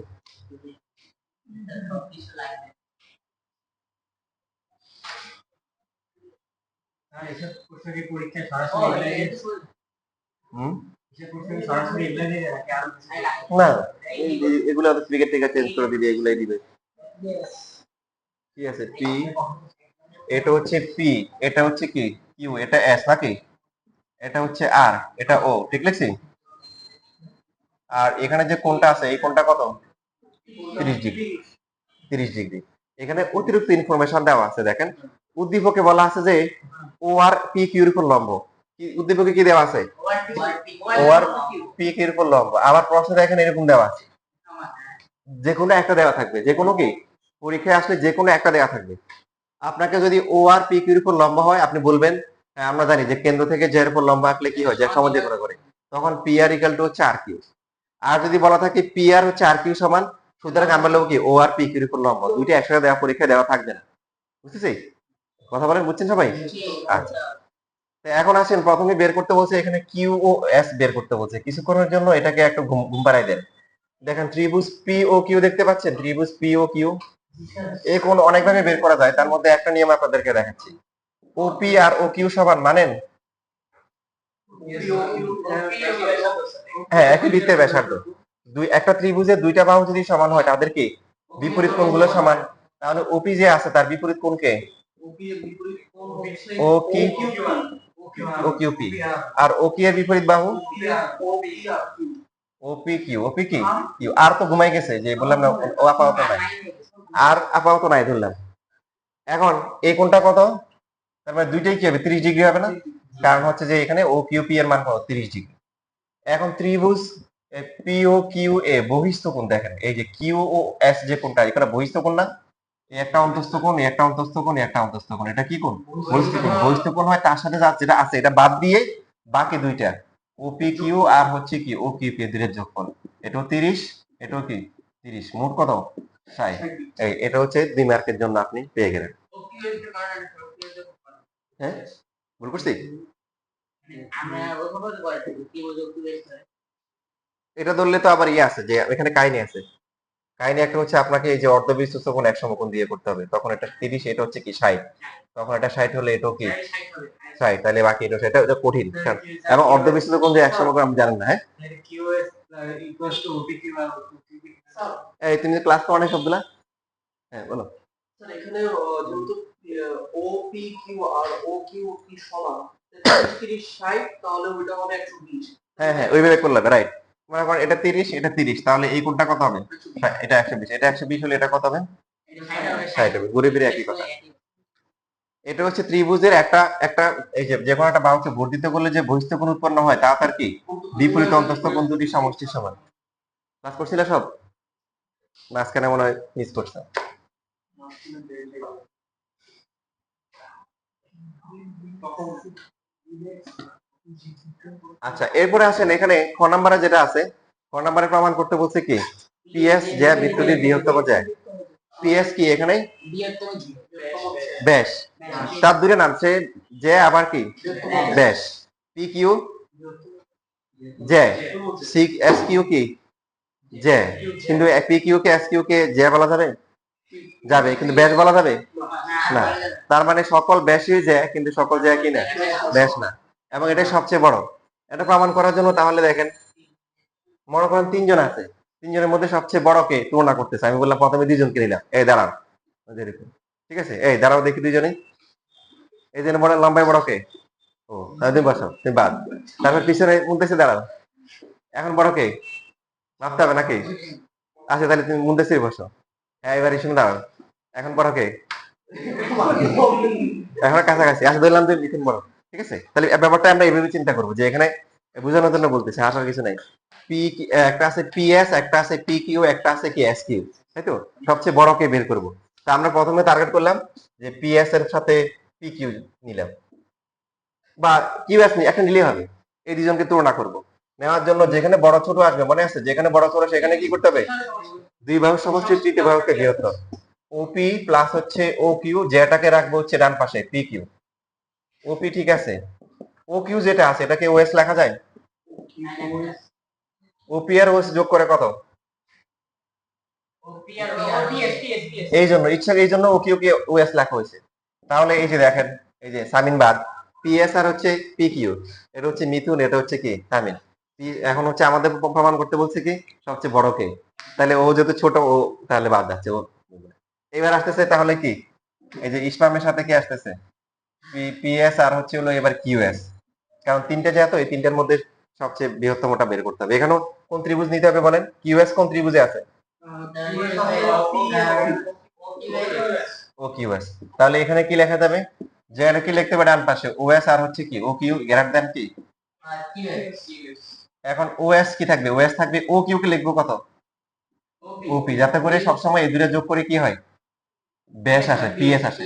না এগুলো ক্রিকেট থেকে চেঞ্জ করে দিবে, এগুলাই দিবে। কি আছে পি, এটা হচ্ছে পি, এটা হচ্ছে কি কিউ, এটা এস নাকি, এটা হচ্ছে আর, এটা ও, ঠিক লিখছি? আর এখানে যে কোণটা আছে এই কোণটা কত? 30 ডিগ্রি। 30 ডিগ্রি। এখানে অতিরিক্ত ইনফরমেশন দেওয়া আছে। দেখেন উদ্দীপকে বলা আছে যে ও আর পি কিউর উপর লম্ব। কি উদ্দীপকে কি দেওয়া আছে? ও আর পি কিউর উপর লম্ব। আবার প্রশ্ন দেখেন এরকম দেওয়া আছে, যে কোনো একটা দেওয়া থাকবে, যে কোনো কি পরীক্ষায় আসলে যে কোনো একটা দেওয়া থাকবে। আপনাকে যদি ও আর পি কিউর উপর লম্ব হয় আপনি বলবেন হ্যাঁ, আমরা জানি যে কেন্দ্র থেকে জের উপর লম্ব আঁকলে কি হয়, যে সমদ্বিখণ্ড করে, তখন পি আর ইকুয়াল টু হচ্ছে আর কিউ। আর যদি বলা থাকে পি আর হচ্ছে আর কিউ সমান, সুতরাং আমরা লিখব কি ও আর পি কিউর উপর লম্ব। দুইটা একসাথে দেওয়া পরীক্ষায় দেওয়া থাকবে না। বুঝতেছি? কথা বলেন, বুঝছেন সবাই? আচ্ছা, তো এখন আসেন প্রথমে বের করতে বলছে এখানে কিউ ও এস বের করতে বলছে। কিছুক্ষণের জন্য এটাকে একটু ঘুম পাড়াই দেন। দেখেন ত্রিভুজ পি ও কিউ দেখতে পাচ্ছেন, ত্রিভুজ পি ও কিউ এই কোণ অনেকভাবে বের করা যায়, তার মধ্যে একটা নিয়ম আপনাদেরকে দেখাচ্ছি। ওপি আর ও কিউ সমান মানেন? হ্যাঁ, একই বৃত্তের ব্যাসার্ধ। একটা ত্রিভুজের দুইটা বাহু যদি সমান হয় তাদের কি বিপরীত কোণগুলো সমান। তাহলে ওপি যে আছে তার বিপরীত কোণকে ও কি ও কিউ পি, আর ও কি এর বিপরীত বাহু ওপি কিউ। ওপি কি কিউ। আর তো ঘুমাই গেছে, যে বললাম না ও আপাতত নাই, আর আপাতত নাই ধরলাম। এখন এই কোণটা কত? তার মানে দুইটাই কি হবে 30 ডিগ্রি হবে না? কারণ হচ্ছে যে এখানে ও কিউ পি এর মান কত 30 ডিগ্রি। এখন ত্রিভুজ পি ও কিউ এ বহিস্থ কোণ দেখেন, এই যে কিউ ও এস যে কোণটা এখানে বহিস্থ কোণ না? এই একটা অন্তস্থ কোণ, এই একটা অন্তস্থ কোণ, এই একটা অন্তস্থ কোণ, এটা কি কোণ? বহিস্থ কোণ। বহিস্থ কোণ হয় তার সাথে যেটা আছে এটা বাদ দিয়ে বাকি দুইটা ওপি কিউ আর হচ্ছে কি ও কিউ পি এর যোগফল। এটাও 30, এটাও কি 30, মোট কত 60। এই এটা হচ্ছে 2 মার্কের জন্য আপনি পেয়ে গেলেন। হ্যাঁ ভুল করছি? এটা ধরলে তো আবার ইয়ে আছে যে এখানে কাহিনী আছে। কাহিনী একটা হচ্ছে আপনাকে এই যে অর্ধবৃত্ত কোণ এক সমকোণ দিয়ে করতে হবে, তখন এটা 30, এটা হচ্ছে কি 60, তখন এটা 60 হলে এটাও কি 60, তাহলে বাকি এটা সেটা এটা কঠিন। এবং অর্ধবৃত্ত কোণ যে এক সমকোণ আপনি জানেন না? হ্যাঁ এই তুমি ক্লাস তো অনেক সবগুলা। হ্যাঁ বলো। এখানে যেহেতু O P Q R O Q P সমান 30 60, তাহলে ওইটা হবে 120। হ্যাঁ হ্যাঁ ওইভাবে করলে রাইট। মনে করেন এটা 30, এটা 30, তাহলে এই কোণটা কত হবে? এটা 120, এটা 120 হলে এটা কত হবে? ষাট হবে, ঘুরে ফিরে একই কথা। এটা হচ্ছে ত্রিভুজের একটা একটা এই যে কোনো একটা বাহুকে বর্ধিত করলে যে বহিস্থ কোণ উৎপন্ন হয় তা তার কি বিপরীত অন্তস্থ কোণ দুটির সমষ্টির সমান। ক্লাস করছিলে সব? মাঝখানে মনে হয় মিস করছে। আচ্ছা, এরপরে আসেন এখানে খ নাম্বারে যেটা আছে, খ নাম্বারে প্রমাণ করতে বলছে কি পিএস জ্যা বৃত্তটির বৃহত্তম জ্যা। পিএস কি এখানে ব্যাস, তার দুটো নাম সে জ্যা আবার কি ব্যাস। পি কিউ জ্যা, সি এস কিউ কি জ্যা, কিন্তু পি কিউ কে এস কিউ কে জ্যা বলা যাবে? যাবে, কিন্তু ব্যাস বলা যাবে না। তার মানে সকল ব্যাসই জ্যা, কিন্তু সকল জ্যা কি না ব্যাস না, এবং এটাই সবচেয়ে বড়। এটা প্রমাণ করার জন্য তাহলে দেখেন, মনে করেন তিনজন আছে, তিনজনের মধ্যে সবচেয়ে বড় কে তুলনা করতেছে। আমি বললাম প্রথমে দুইজনকে নিলাম, এই দাঁড়াও, ঠিক আছে, এই দাঁড়াও দেখি দুইজনেই, এই জন্য বড় লম্বায় বড় কে? ও, তাহলে তুমি বসো, তুমি বাদ। তারপর পিছনে মুন্তেছে দাঁড়াও, এখন বড় কে? ভাবতে হবে নাকি? আচ্ছা, তাহলে তুমি মুন্তেছে বসো। হ্যাঁ, এবার শুনে দাঁড়াও, এখন বড় কে? এখন কাছাকাছি। আচ্ছা, ধরলাম যে লিখুন বড়, ঠিক আছে। তাহলে ব্যাপারটা আমরা এইভাবে চিন্তা করবো যে এখানে বোঝানোর জন্য বলতেছে, আসার কিছু নাই। পি একটা আছে পিএস, একটা আছে পি কিউ, একটা আছে কি এস কিউ, তাই তো? সবচেয়ে বড় কে বের করবো। তা আমরা প্রথমে টার্গেট করলাম যে পিএস এর সাথে পি কিউ নিলাম, বা কিউএস একটা নিলেই হবে। এই দুজনকে তুলনা করব। নেওয়ার জন্য যেখানে বড় ছোট আসবে, মনে আছে, যেখানে বড় ছোট সেখানে কি করতে হবে? দুই বাহুর সমষ্টির তৃতীয় বাহুকে বৃহত্তর। ওপি প্লাস হচ্ছে ও কিউ, যেটাকে রাখবো হচ্ছে ডান পাশে পি কিউ। ওপি ঠিক আছে, ও কিউ যেটা আছে এটাকে ওএস লেখা যায়? ওপি আর ওএস যোগ করে কত? এই জন্য ও কিউ কে ওএস লেখা হয়েছে। তাহলে এই যে দেখেন, এই যে সামিন বাদ, পিএস আর হচ্ছে পি কিউ, এটা হচ্ছে মিথুন, এটা হচ্ছে কি সামিন। এখন হচ্ছে আমাদের প্রমাণ করতে বলছে কি সবচেয়ে বড় কে, তাহলে ও যেহেতু ছোট, ও তাহলে বাদ যাচ্ছে ও। এবার আসতেছে তাহলে কি, এই যে ইসমামের সাথে কি আসতেছে পিএস আর হচ্ছে হলো এবার কিউএস, কারণ তিনটে যেহেতু এই তিনটার মধ্যে সবচেয়ে বৃহত্তমটা বের করতে হবে। এখানেও কোন ত্রিভুজ নিতে হবে বলেন? কিউএস কোন ত্রিভুজে আছে? ও কিউএস। তাহলে এখানে কি লেখা যাবে? যে এটা কি লিখতে হবে ডান পাশে ওএস আর হচ্ছে কি ও কিউ গ্রেটার দ্যান কি এখন ওএস কি থাকবে? ওএস থাকবে, ও কিউ কে লিখবো কত? ওপি, যাতে করে সবসময় এই দুটো যোগ করে কি হয় ব্যাস আসে, পিএস আসে।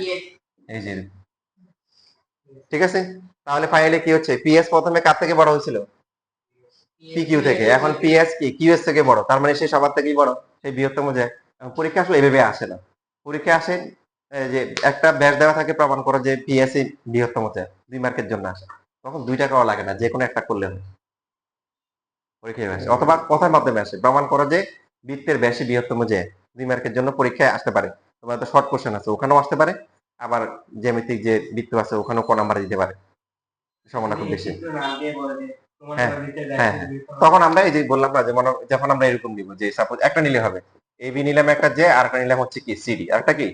এই যে, ঠিক আছে। তাহলে ফাইনালি কি হচ্ছে, পিএস প্রথমে কার থেকে বড় হয়েছিল? পি কিউ থেকে। এখন পিএস কি কিউএস থেকে বড়, তার মানে সে সবার থেকেই বড়, সেই বৃহত্তম যায়। পরীক্ষা আসলে এভাবে আসে না। পরীক্ষা আসে যে একটা ব্যাস দেওয়া থাকে প্রমাণ করো যে পিএস বৃহত্তম যায়, 2 মার্কের জন্য আসে। তখন 2টা করা লাগে না, যে কোনো একটা করলে হয়। পরীক্ষায় আসে, অথবা কথার মাধ্যমে আসে প্রমাণ করো যে বৃত্তের ব্যাসই বৃহত্তম যে, 2 মার্কের জন্য পরীক্ষায় আসতে পারে। তোমার তো শর্ট কোশ্চেন আছে, ওখানেও আসতে পারে। আবার জ্যামিতিক যে বৃত্ত আছে ওখানেও ক নাম্বার দিতে পারে, সম্ভাবনা খুব বেশি। হ্যাঁ, হ্যাঁ, তখন আমরা এই যে বললাম না যে যখন আমরা এরকম দিব যে সাপোজ একটা নিলে হবে, এবি নিলাম একটা, যে আর একটা নিলাম হচ্ছে কি সিডি, আর একটা কি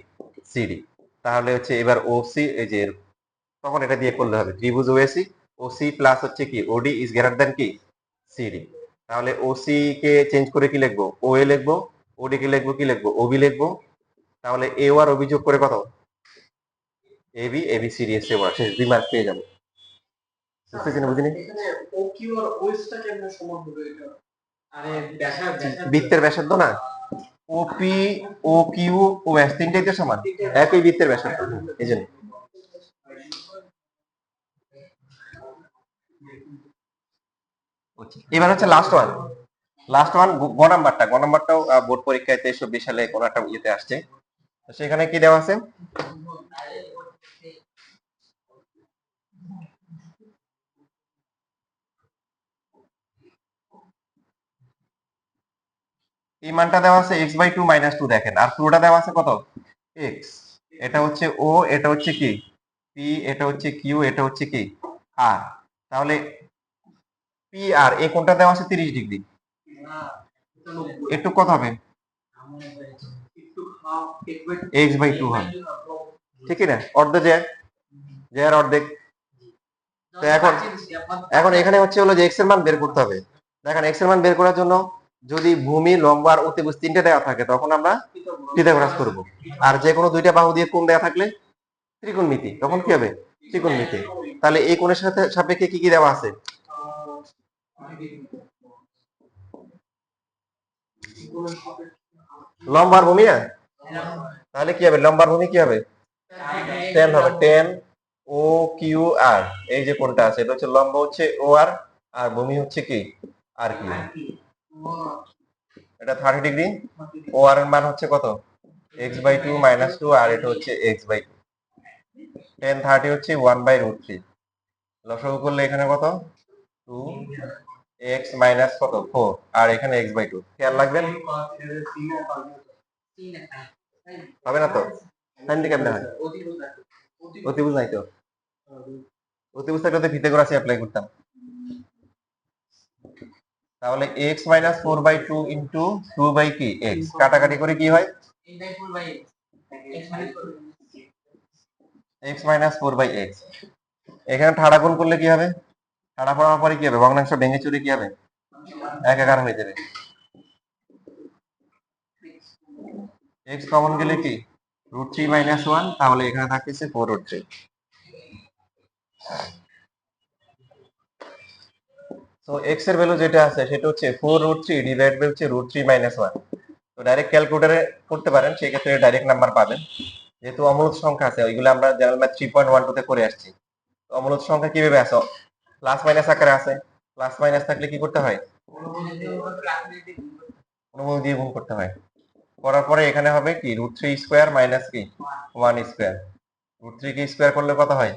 সিডি। তাহলে হচ্ছে এবার ওসি, এই যে তখন এটা দিয়ে করলে হবে ত্রিভুজ ওএসি, ওসি প্লাস হচ্ছে কি ওডি ইজ গ্রেটার দ্যান কি সিডি। তাহলে ওসি কে চেঞ্জ করে কি লিখবো? ওএ লিখবো। ওডি কে লিখবো কি লিখবো? ওবি লিখবো। তাহলে এ আর ওবি যোগ করে কত? এবি, এবি সিডি এসে বড়, শেষ 2 মার্ক পেয়ে যাবো। বুঝতেছেন? বুঝিনি? বৃত্তের ব্যাসার্ধ না, ওপি ও কিউ ও এস তিনটাই তো সমান, একই বৃত্তের ব্যাসার্ধ, এই জন্য। এবার হচ্ছে লাস্ট ওয়ান, গ নাম্বারটা, গ নাম্বারটাও বোর্ড পরীক্ষায় 23-24 সালে কোন একটা ইয়েতে আসছে। সেখানে কি দেওয়া আছে? এই মানটা দেওয়া আছে x/2 - 2, দেখেন, আর পুরোটা দেওয়া আছে কত? x। এটা হচ্ছে ও, এটা হচ্ছে কি পি, এটা হচ্ছে কিউ, এটা হচ্ছে কি আর। তাহলে পি আর এই কোণটা দেওয়া আছে 30 ডিগ্রি, একটু কত হবে? x/2 হবে, ঠিক না? অর্ধ যে, যে আর অর্ধেক। তো এখন এখন এখানে হচ্ছে হলো যে x এর মান বের করতে হবে। দেখেন x এর মান বের করার জন্য যদি ভূমি, লম্ব আর অতিভুজ তিনটে দেওয়া থাকে তখন আমরা পিথাগোরাস করব। আর যে কোনো দুইটা বাহু দিয়ে কোণ দেওয়া থাকলে ত্রিকোণমিতি, তখন কি হবে? ত্রিকোণমিতি। তাহলে এই কোণের সাথে সাপেক্ষে কি কি দেওয়া আছে? লম্ব আর ভূমি না? তাহলে কি হবে? লম্ব আর ভূমি কি হবে? টেন হবে। টেন ও কিউ আর, এই যে কোণটা আছে এটা হচ্ছে লম্ব হচ্ছে ও আর, আর ভূমি হচ্ছে কি? আর কিউ। এটা 30 ডিগ্রি। ও আর এর মান হচ্ছে কত? x/2 - 2, আর এটা হচ্ছে x/2। টেন 30 হচ্ছে 1/√3। লসাগু করলে এখানে কত? 2x মাইনাস কত? 4, আর এখানে x/2। খেয়াল রাখবেন, হবে না তো? সাইন দিয়ে কেমনে হয়? অতিভুজ নাই তো। অতিভুজ থাকলে তো পিথাগোরাসই অ্যাপ্লাই করতাম। তাহলে x - 4/2 ইন্টু 2 কি x, কাটাকাটি করে কি হয়? x - 4/x। এখানে ঠাড়া গুণ করলে কি হবে? ঠাড়া পড়ার পরে কি হবে? ভগ্নাংশ ভেঙে চুরে কি হবে? একাকার হয়ে যাবে। x কমন গেলে কি? √3 - 1, তাহলে এখানে থাকতেছে 4√3। তো x এর ভ্যালু যেটা আছে সেটা হচ্ছে 4√3 ডিভাইড বাই হচ্ছে √3 - 1। তো ডাইরেক্ট ক্যালকুলেটরে করতে পারেন, সেই ক্ষেত্রে ডাইরেক্ট নাম্বার পাবেন। যেহেতু অমূলত সংখ্যা আছে, ওইগুলো আমরা জেনারেল ম্যাথ 3.12 তে করে আসছি। তো অমূলত সংখ্যা কিভাবে আছে? প্লাস মাইনাস আকারে আছে। প্লাস মাইনাস থাকলে কি করতে হয়? অনুমতি দিয়ে গুণ করতে হয়। করার পরে এখানে হবে কি? √3 স্কয়ার মাইনাস কি 1 স্কয়ার। √3 কে স্কয়ার করলে কত হয়?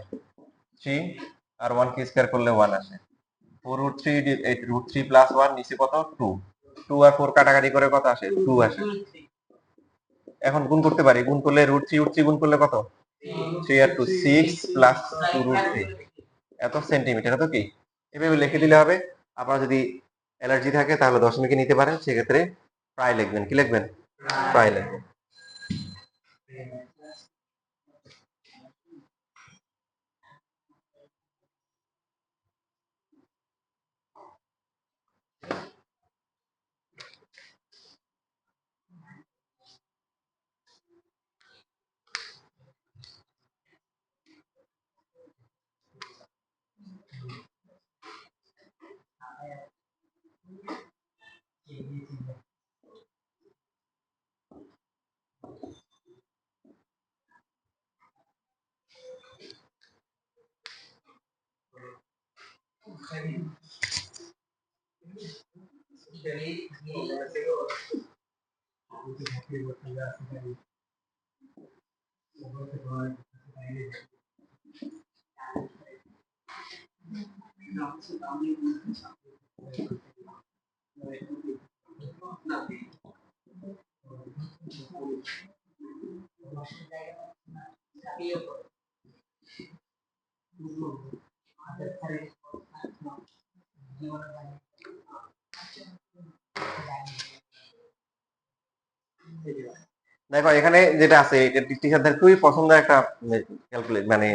3, আর 1 কে স্কয়ার করলে 1 আসে। 4√3 √3 প্লাস 1 নিচে কত? 2। 2 আর 4 কাটাকাটি করে কত আসে? 2 আসে। এখন গুণ করতে পারি, গুণ করলে √3 গুণ করলে কত? 3 আর 2 6 প্লাস 2√3 এত সেন্টিমিটার। এত কি? এভাবে লিখে দিলে হবে। আপনার যদি অ্যালার্জি থাকে তাহলে দশমিকে নিতে পারেন, সেক্ষেত্রে প্রায় লিখবেন। কি লিখবেন? প্রায় লিখবেন। দেখো এখানে যেটা আছে এটা টিচারদের খুবই পছন্দের একটা ক্যালকুলেট মানে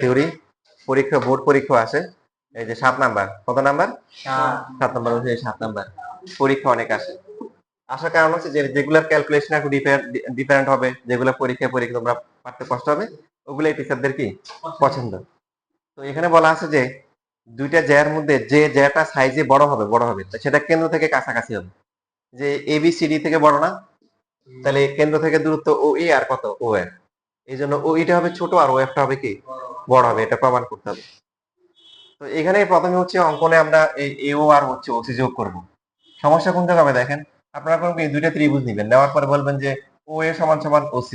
থিওরি। পরীক্ষা, বোর্ড পরীক্ষা আসে। এই যে 7 নাম্বার, কত নাম্বার? 7 নাম্বার হচ্ছে 7 নাম্বার। পরীক্ষা অনেক আসে। আসার কারণ হচ্ছে যে যেগুলোর ক্যালকুলেশন একটু ডিফারেন্ট হবে, যেগুলো পরীক্ষায় পরীক্ষা তোমরা পারতে কষ্ট হবে, ওগুলোই টিচারদের কি পছন্দ। তো এখানে বলা আছে যে দুইটা জ্যার মধ্যে যে জ্যাটা সাইজে বড় হবে সেটা কেন্দ্র থেকে কাছাকাছি হবে। যে ABCD থেকে বড় না? তাহলে কেন্দ্র থেকে দূরত্ব OE আর কত? OF। এই জন্য OE-টা হবে ছোট আর OF-টা হবে কি বড় হবে, এটা প্রমাণ করতে হবে। তো এখানে প্রথমে হচ্ছে অঙ্কনে আমরা এই AO আর হচ্ছে OC যোগ করব। সমস্যা কোন জায়গায় হবে দেখেন, আপনারা কোন এই দুইটা ত্রিভুজ নেবেন, নেওয়ার পরে বলবেন যে OA সমান OC,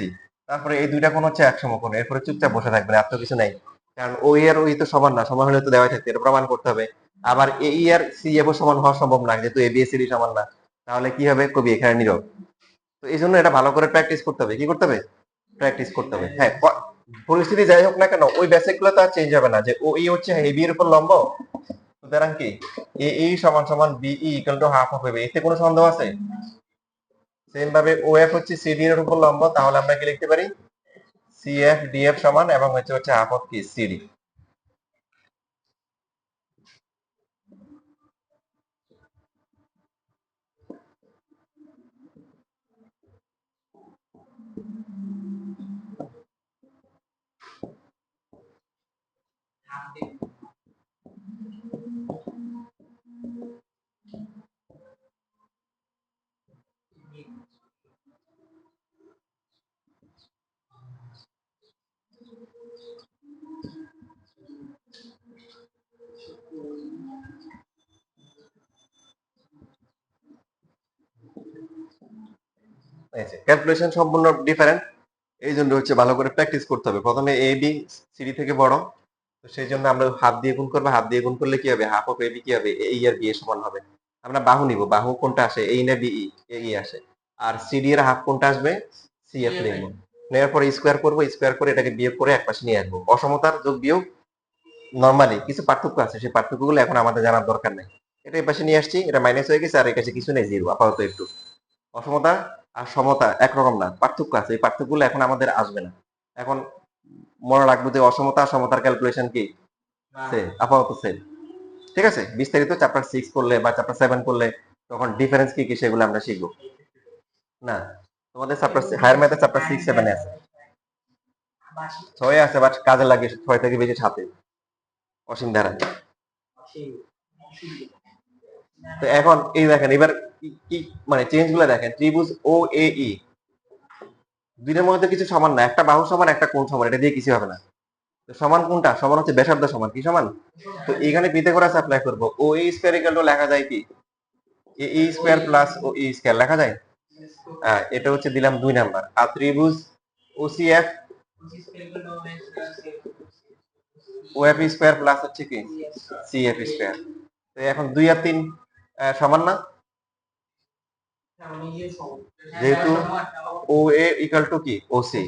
তারপরে এই দুইটা কোণ হচ্ছে এক সমকোণ, এরপরে চুপচাপ বসে থাকবেন, আর তো কিছু নাই। কারণ OE আর OE তো সমান না, সমান হলে তো দেওয়াই থাকতে, এটা প্রমাণ করতে হবে। আবার AE আর CF ও সমান হওয়া সম্ভব না, যেহেতু ABCD সমান না। তাহলে কি হবে? কবি এখানে নীরব। তো এই জন্য এটা ভালো করে প্র্যাকটিস করতে হবে। কি করতে হবে? প্র্যাকটিস করতে হবে। হ্যাঁ, পরিস্থিতি যাই হোক না কেন, ওই বেসিক গুলো তো আর চেঞ্জ হবে না। যে OE হচ্ছে AB এর উপর লম্ব, সুতরাং কি AE সমান BE ইকুয়াল টু হাফ হবে। এতে কোনো সন্দেহ আছে? সেম ভাবে OF হচ্ছে CD এর উপর লম্ব, তাহলে আমরা কি লিখতে পারি? CF DF সমান এবং হচ্ছে হাফ অফ কি CD। ক্যালকুলেশন সম্পূর্ণ ডিফারেন্ট। এই জন্য হচ্ছে ভালো করে প্র্যাকটিস করতে হবে। প্রথমে এ বি সিডি থেকে বড়, তো সেই জন্য আমরা হাফ দিয়ে গুণ করবো। হাফ দিয়ে গুণ করলে কি হবে? হাফ অফ এ বি কি হবে? এই আর বি এর সমান হবে। আমরা বাহু নিব, বাহু কোনটা আসে? এই না বি? এই আসে। আর সিডি এর হাফ কোনটা আসবে? সি এফ লিখবো। নেওয়ার পরে স্কোয়ার করবো, স্কোয়ার করে এটাকে বিয়োগ করে একপাশে নিয়ে আসবো। অসমতার যোগ বিয়োগ নরমালি কিছু পার্থক্য আছে, সেই পার্থক্যগুলো এখন আমাদের জানার দরকার নেই। এটা এই পাশে নিয়ে আসছি, এটা মাইনাস হয়ে গেছে, আর এই কাছে কিছু নেই, জিরো আপাতত। একটু অসমতা আর সমতা একরকম না, পার্থক্য আছে। এই পার্থক্যগুলো এখন আমাদের আসবে না। এখন মনে রাখবো যে অসমতা আর সমতার ক্যালকুলেশন কি সেম, আপাতত সেম। ঠিক আছে, বিস্তারিত চ্যাপ্টার 6 করলে বা চ্যাপ্টার 7 করলে তখন ডিফারেন্স কি কি সেগুলো আমরা শিখবো। না, তোমাদের চ্যাপ্টার হায়ার ম্যাথে চ্যাপ্টার 6 7 এ আছে, 6 এ আছে, বাট কাজে লাগে 6 থেকে বেশি 7 এ অসীম ধারা। তো এখন এই দেখেন, এবার কি মানে চেঞ্জ গুলো দেখেন। ত্রিভুজ ও এ ই দুইটার মধ্যে কিছু সমান না, একটা বাহু সমান, একটা কোণ সমান, এটা দিয়ে কিছু হবে না। তো সমান কোনটা? সমান হচ্ছে ব্যাসার্ধ সমান। কি সমান? তো এখানে পিথাগোরাস অ্যাপ্লাই করব। ও এ স্কয়ার ইকুয়াল টু লেখা যায় কি? এ ই স্কয়ার প্লাস ও ই স্কয়ার লেখা যায়। হ্যাঁ, এটা হচ্ছে দিলাম 2 নাম্বার। আর ত্রিভুজ ও সি এফ, ও এফ স্কয়ার প্লাস হচ্ছে কি সি এফ স্কয়ার। তো এখন 2 আর 3 সমান না? যেহেতু ও এ ইকুয়াল টু কি ও সি,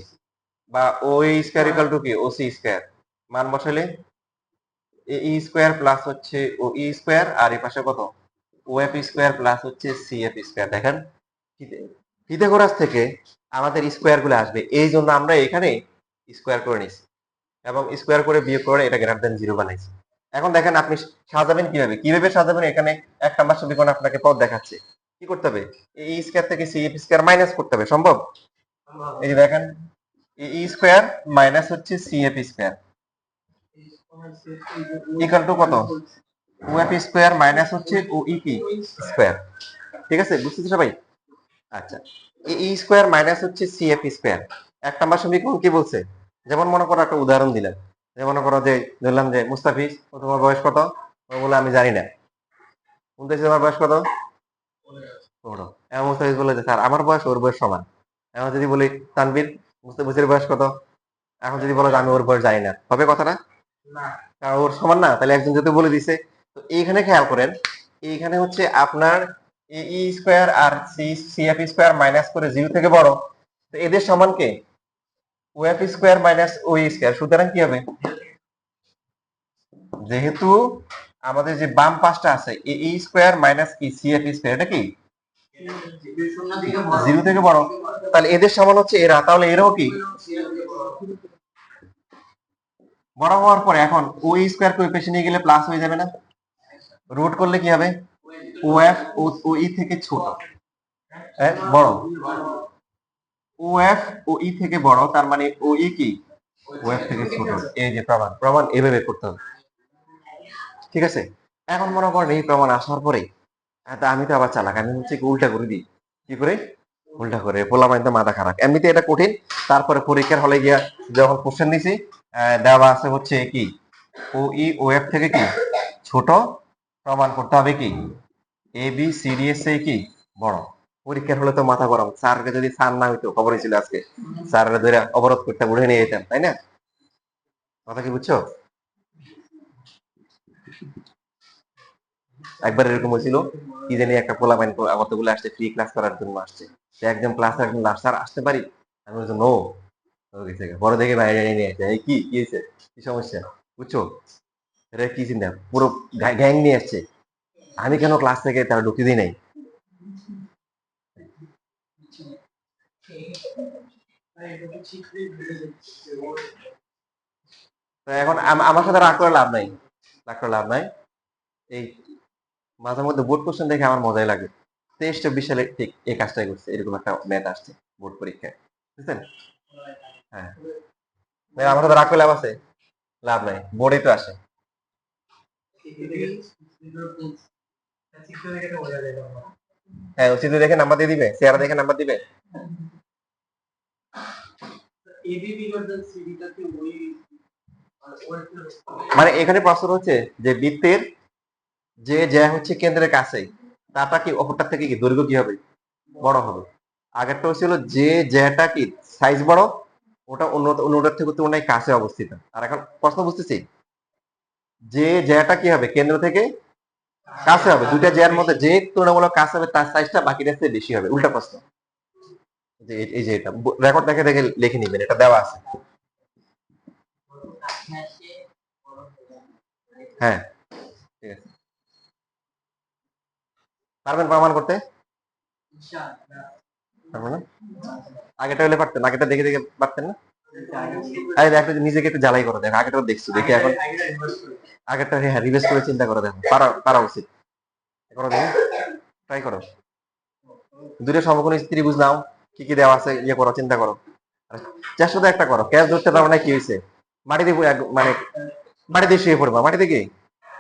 বা ও এ স্কয়ার ইকুয়াল টু কি ও সি স্কয়ার, মান বসালে এ ই স্কয়ার প্লাস হচ্ছে ও ই স্কয়ার, আর এই পাশে কত? ও এফ স্কয়ার প্লাস হচ্ছে সি এফ স্কয়ার। দেখেন পিথাগোরাস থেকে আমাদের স্কয়ার গুলো আসবে, এই জন্য আমরা এখানে স্কয়ার করে নিছি এবং স্কয়ার করে বিয়োগ করে এটা গ্রেটার দেন 0 বানাইছি। এখন দেখেন আপনি সাজাবেন কিভাবে, কিভাবে সাজাবেন। এখানে এক নাম্বার সমীকরণ আপনাকে পদ দেখাচ্ছে, কি করতে হবে? এই স্কয়ার থেকে সি এফ স্কয়ার মাইনাস করতে হবে। সম্ভব? এই যে দেখেন, ই স্কয়ার মাইনাস হচ্ছে C F square equal to কত? ও এফ স্কয়ার মাইনাস হচ্ছে ও ই কি স্কয়ার। ঠিক আছে, বুঝতেছো সবাই? আচ্ছা, ই স্কয়ার মাইনাস হচ্ছে সি এফ স্কয়ার। এক নাম্বার সমীকরণ কি বলছে? যেমন মনে করো একটা উদাহরণ দিলাম, যেমন মনে করো যে ধরলাম যে মুস্তাফিজ, তোমার বয়স কত? ও বলে আমি জানি না। বলতেছি তোমার বয়স কত? 15। এখন মুস্তাফিজ বলে যে স্যার আমার বয়স ওর বয়স সমান। এখন যদি বলি তানভীর, মুস্তাফিজের বয়স কত? এখন যদি বলো যে আমি ওর বয়স জানি না, হবে কথাটা? কারণ ওর সমান না। তাহলে একজন যদি বলে দিছে, তো এইখানে খেয়াল করেন, এইখানে হচ্ছে আপনার এ ই স্কয়ার আর সি এফ স্কয়ার মাইনাস করে 0 থেকে বড়, তো এদের সমান কে? ও এফ স্কয়ার মাইনাস ও ই স্কয়ার। সুতরাং কি হবে? যেহেতু আমাদের যে বাম পাশটা আছে এ ই স্কয়ার মাইনাস কি সি এফ স্কয়ার, এটা কি 0 থেকে বড়, তাহলে এদের সমান হচ্ছে এরা, তাহলে এরাও কি বড় হওয়ার পরে এখন ও ই স্কয়ার করে পেছনে নিয়ে গেলে প্লাস হয়ে যাবে না? রুট করলে কি হবে? ও এফ ও ই থেকে ছোট, বড়। ও এফ ও ই থেকে বড়, তার মানে ও ই কি ও এফ থেকে ছোট। এই যে প্রমাণ, প্রমাণ এভাবে করতে হবে। ঠিক আছে, এখন মনে করেন এই প্রমাণ আসার পরে আমি তো আবার চালাক, আমি হচ্ছে উল্টা করে দিই। কি করে উল্টা করে? পোলা মাইন তো মাথা খারাপ, এমনিতে এটা কঠিন। তারপরে পরীক্ষার হলে গিয়া যখন কোশ্চেন দিছি, দেওয়া আছে হচ্ছে কি ও ই ও এফ থেকে কি ছোট, প্রমাণ করতে হবে কি এ বি সি ডি এর চেয়ে কি বড়। পরীক্ষার হলে তো মাথা গরম। স্যারকে যদি স্যার না হইতো, খবরই ছিল আজকে স্যারের ধরে অবরোধ করতে উঠে নিয়ে যেতাম, তাই না? কথা কি বুঝছো? একবার এরকম হয়েছিল, কি জানি একটা পোলা পাইন কতগুলো আসছে ফ্রি ক্লাস করার জন্য আসছে, একদম ক্লাস একদম লাস্ট, স্যার আসতে পারি? আমি বলছি নো। পরে দেখে বাইরে নিয়ে আসছে, এই কি কি হয়েছে, কি সমস্যা, বুঝছো? এটা কি চিন্তা, পুরো গ্যাং নিয়ে আসছে। আমি কেন ক্লাস থেকে তারা ঢুকতে দিই নাই? তো এখন আমার সাথে রাগ করে লাভ নাই, রাগ করে লাভ নাই। এই মাঝে মধ্যে বোর্ড কোশ্চেন দেখে আমার মজাই লাগে। 23-24 সালে ঠিক এই কাজটাই করছে, এরকম একটা ম্যাথ আসছে বোর্ড পরীক্ষায়, বুঝছেন? হ্যাঁ, আমার সাথে রাগ করে লাভ আছে? লাভ নাই, বোর্ডে তো আসে। হ্যাঁ, ওসিতে দেখে নাম্বার দিয়ে দিবে, চেহারা দেখে নাম্বার দিবে। মানে এখানে প্রশ্ন হচ্ছে যে বৃত্তের যে জ্যা হচ্ছে কেন্দ্রের কাছে, তারটা কি অপরটার থেকে কি দৈর্ঘ্য কি হবে? বড় হবে। আগেরটা হচ্ছিল যে যেটা কি সাইজ বড়, ওটা অন্যটার থেকে তুলনায় কাছে অবস্থিত। আর এখন প্রশ্ন বুঝতেছি, যে যেটা কি হবে কেন্দ্র থেকে কাছে হবে, দুইটা জ্যার মধ্যে যে তুলনামূলক কাছে হবে তার সাইজটা বাকিটার চেয়ে বেশি হবে। উল্টা প্রশ্ন। যে এই যে এটা রেকর্ড দেখে দেখে লিখে নিবেন, এটা দেওয়া আছে। হ্যাঁ, ঠিক আছে। পারবেন প্রমাণ করতে? পারবেন না? আগেটা হলে পারতেন, আগেটা দেখে দেখে পারতেন না? আরে দেখ, নিজেকে একটু জ্বালাই করো, দেখো আগেটা দেখছো দেখি এখন আগেরটা হ্যাঁ রিভাইজ করে চিন্তা করো, দেখো পারা পারা উচিত। করো দেখি, ট্রাই করো। দুইটা সমকোণী ত্রিভুজ নাও, কি কি দেওয়া আছে ইয়ে করো, চিন্তা করো। আর চেষ্টা তো একটা করো, ক্যাচ ধরতে পারো না, কি হয়েছে? মাটিতে মানে মাটিতে শুয়ে পড়বা, মাটিতে কি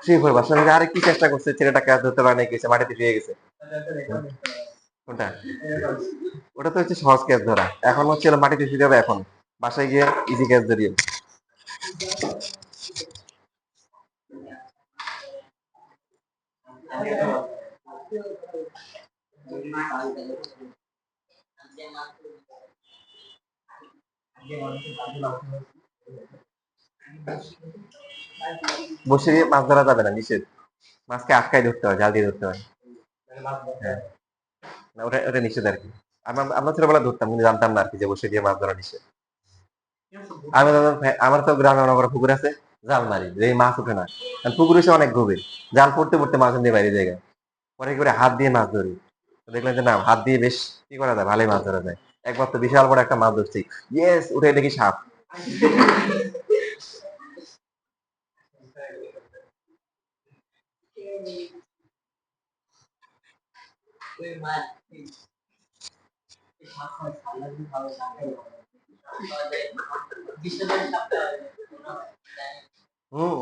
শুয়ে পড়বা। সঙ্গে আরে কি চেষ্টা করছে ছেলেটা, ক্যাচ ধরতে পারে না, কি হয়েছে? মাটিতে শুয়ে গেছে। কোনটা? ওটা তো হচ্ছে সহজ ক্যাচ ধরা। এখন হচ্ছে মাটিতে শুয়ে যাবে, এখন বাসায় গিয়ে ইজি ক্যাচ ধরিয়ে। বসে দিয়ে মাছ ধরা যাবে না, নিষেধ। মাছকে আটকায় ধরতে হয়, জাল দিয়ে ধরতে হয়। হ্যাঁ, না ওটা ওটা নিষেধ আর কি। আমরা ছোটবেলা ধরতাম, কিন্তু জানতাম না আর কি যে বসে দিয়ে মাছ ধরা নিষেধ। আমার তো গ্রামে মনে করো পুকুর আছে, জাল মারি যে মাছ উঠে না, কারণ পুকুর এসে অনেক গভীর। জাল পড়তে পড়তে মাছ দিয়ে বাইরে জায়গায় পরে করে হাত দিয়ে মাছ ধরি। তো দেখলাম যে না, হাত দিয়ে বেশ কি করা যায়, ভালোই মাছ ধরা যায়। একবার তো বিশাল বড় একটা মাছ ধরছি, ইয়েস, উঠে দেখি সাপ। হম,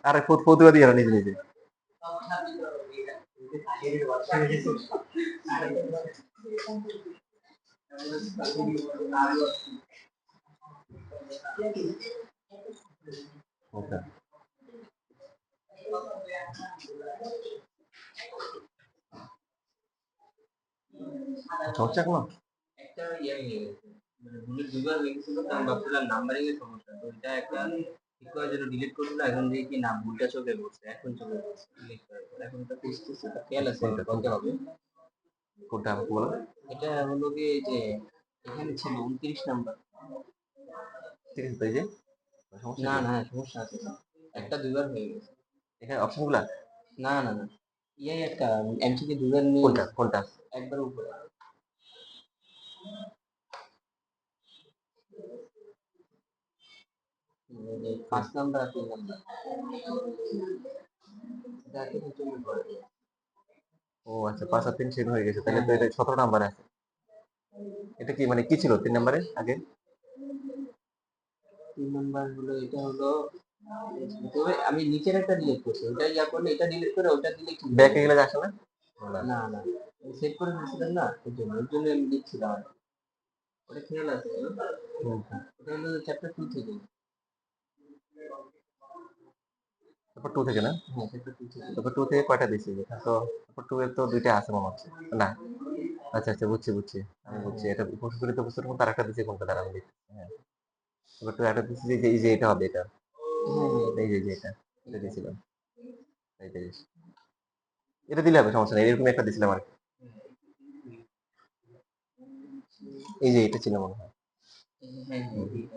আরে ফতুয়া দিয়ে নিজে নিজে। আচ্ছা, সমস্যা কোনো? কোনটা আমাকে বলো। ঠিক আছে, তো এই যে সমস্যা কি? এখানে অপশন গুলা কোনটা কোনটা? ও আচ্ছা, 5 আর 3 সেম হয়ে গেছে, তাহলে তো এটা 17 নাম্বার আছে। এটা কি মানে কি ছিল 3 নাম্বারে আগে? ব্যাকে গেলে আসে না? না। হুম। তারপর 2 থেকে না? তারপর 2 থেকে কয়টা দিছি? তো তারপর 2 এর তো 2টা আছে মনে হচ্ছে। না, আচ্ছা আচ্ছা, বুঝছি বুঝছি। আমি বুঝছি এটা উপস্থিত উপস্থিত কোনটা, আরেকটা দিছি কোনটা, দ্বারা আমি দেখছি। হ্যাঁ, তারপর 2 একটা দিছি যে এই যে এটা হবে এটা। এই যে এটা এটা দিছিলাম। এইটা দিছি। এটা দিলে হবে, সমস্যা নেই, এরকম একটা দিছিলাম আর কি। এই যে এটা ছিল মনে হয়।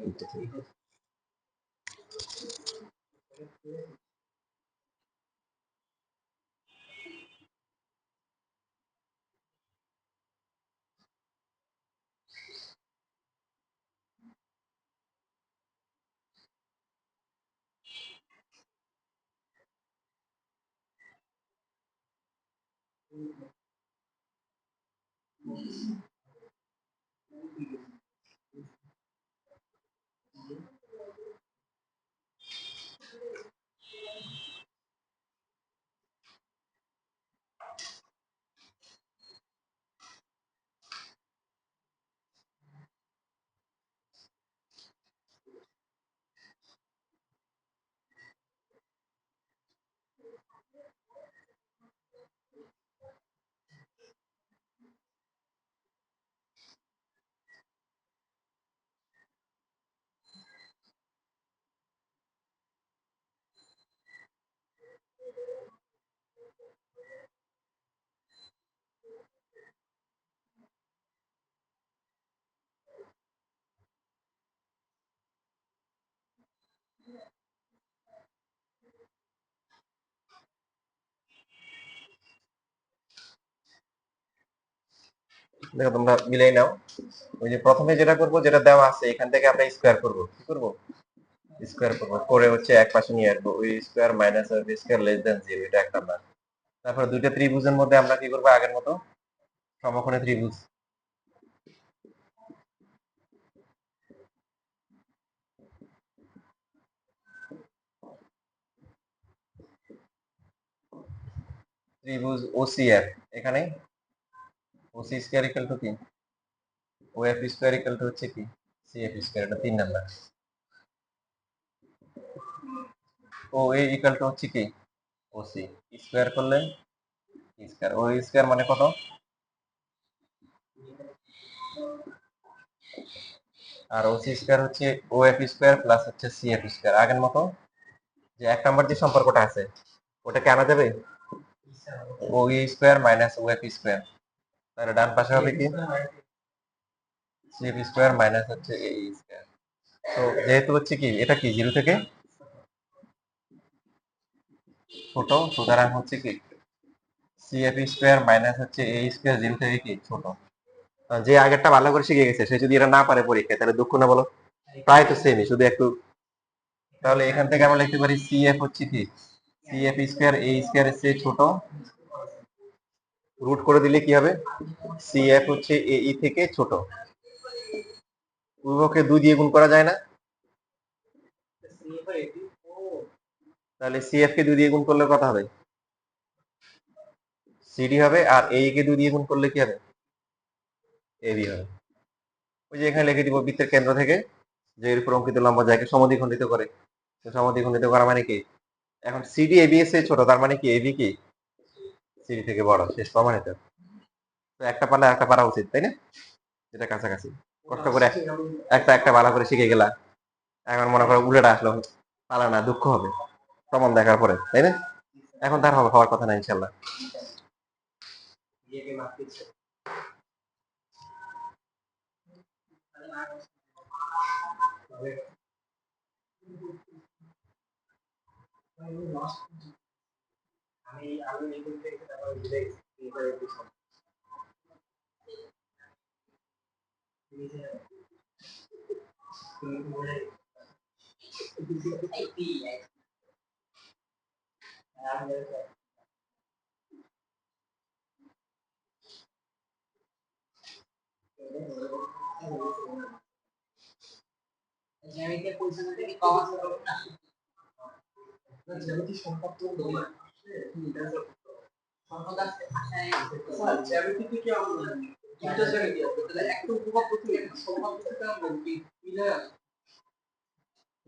এটা ছিল। দেখো তোমরা মিলাই নাও। ওই যে প্রথমে যেটা করব, যেটা দেওয়া আছে এখান থেকে আমরা স্কোয়ার করব। কি করব? স্কোয়ার করব, করে হচ্ছে এক পাশে নিয়ে আসবো, ওই square minus square less than 0, এটা এক নাম্বার। তারপর দুইটা ত্রিভুজের মধ্যে আমরা কি করবো আগের মতো, সমকোণী ত্রিভুজ। ত্রিভুজ ওসিএফ, এখানে ওসি স্কোয়ার ইকুয়াল টু কি, ওএফ স্কোয়ার ইকুয়াল টু হচ্ছে কি সিএফ স্কোয়ার, এটা 3 number. O A equal to হচ্ছে কি ওসি, স্কোয়ার করলে স্কোয়ার, ও স্কোয়ার মানে কত, আর ওসি স্কোয়ার হচ্ছে ওএফ স্কোয়ার প্লাস হচ্ছে সিএফ স্কোয়ার। আগের মতো যে এক নাম্বার যে সম্পর্কটা আছে ওটাকে আনা যাবে, ও স্কোয়ার মাইনাস ওএফ স্কোয়ার, তাহলে ডান পাশে হবে কি সিএফ স্কোয়ার মাইনাস হচ্ছে এ স্কোয়ার। তো যেহেতু হচ্ছে কি এটা কি 0 থেকে ছোট, সুতরাং হচ্ছে কি সিএফ স্কোয়ার মাইনাস হচ্ছে এ স্কোয়ার 0 থেকে কি ছোট। যে আগেরটা ভালো করে শিখে গেছে সে যদি এটা না পারে পরীক্ষায় তাহলে দুঃখ না বলো, প্রায় তো সেমই, শুধু একটু। তাহলে এখান থেকে আমরা লিখতে পারি সিএফ হচ্ছে কি সিএফ স্কোয়ার এ স্কোয়ার এর চেয়ে ছোট, রুট করে দিলে কি হবে সিএফ হচ্ছে এ ই থেকে ছোট। উভয়কে 2 দিয়ে গুণ করা যায় না, তাহলে সিএফ কে 2 দিয়ে গুণ করলে কত হবে সিডি হবে, আর এ কে 2 দিয়ে গুণ করলে কি হবে এবি হবে। ওই যে এখানে লিখে দিব বৃত্তের কেন্দ্র থেকে যে এর উপর অঙ্কিত লম্ব যাকে সমদ্বিখণ্ডিত করে, তো সমদ্বিখণ্ডিত করা মানে কি, এখন সিডি এবি এর চেয়ে ছোট, তার মানে কি এবি কি সিডি থেকে বড়, শেষ প্রমাণিত। তো একটা পারলে একটা পারা উচিত, তাই না, যেটা কাছাকাছি। কষ্ট করে একটা একটা ভালো করে শিখে গেলা, এখন মনে করো উল্টোটা আসলো, পালা না, দুঃখ হবে প্রমাণ দেখার পরে, তাই না। এখন তার হবে, হওয়ার কথা না ইনশাল্লাহ।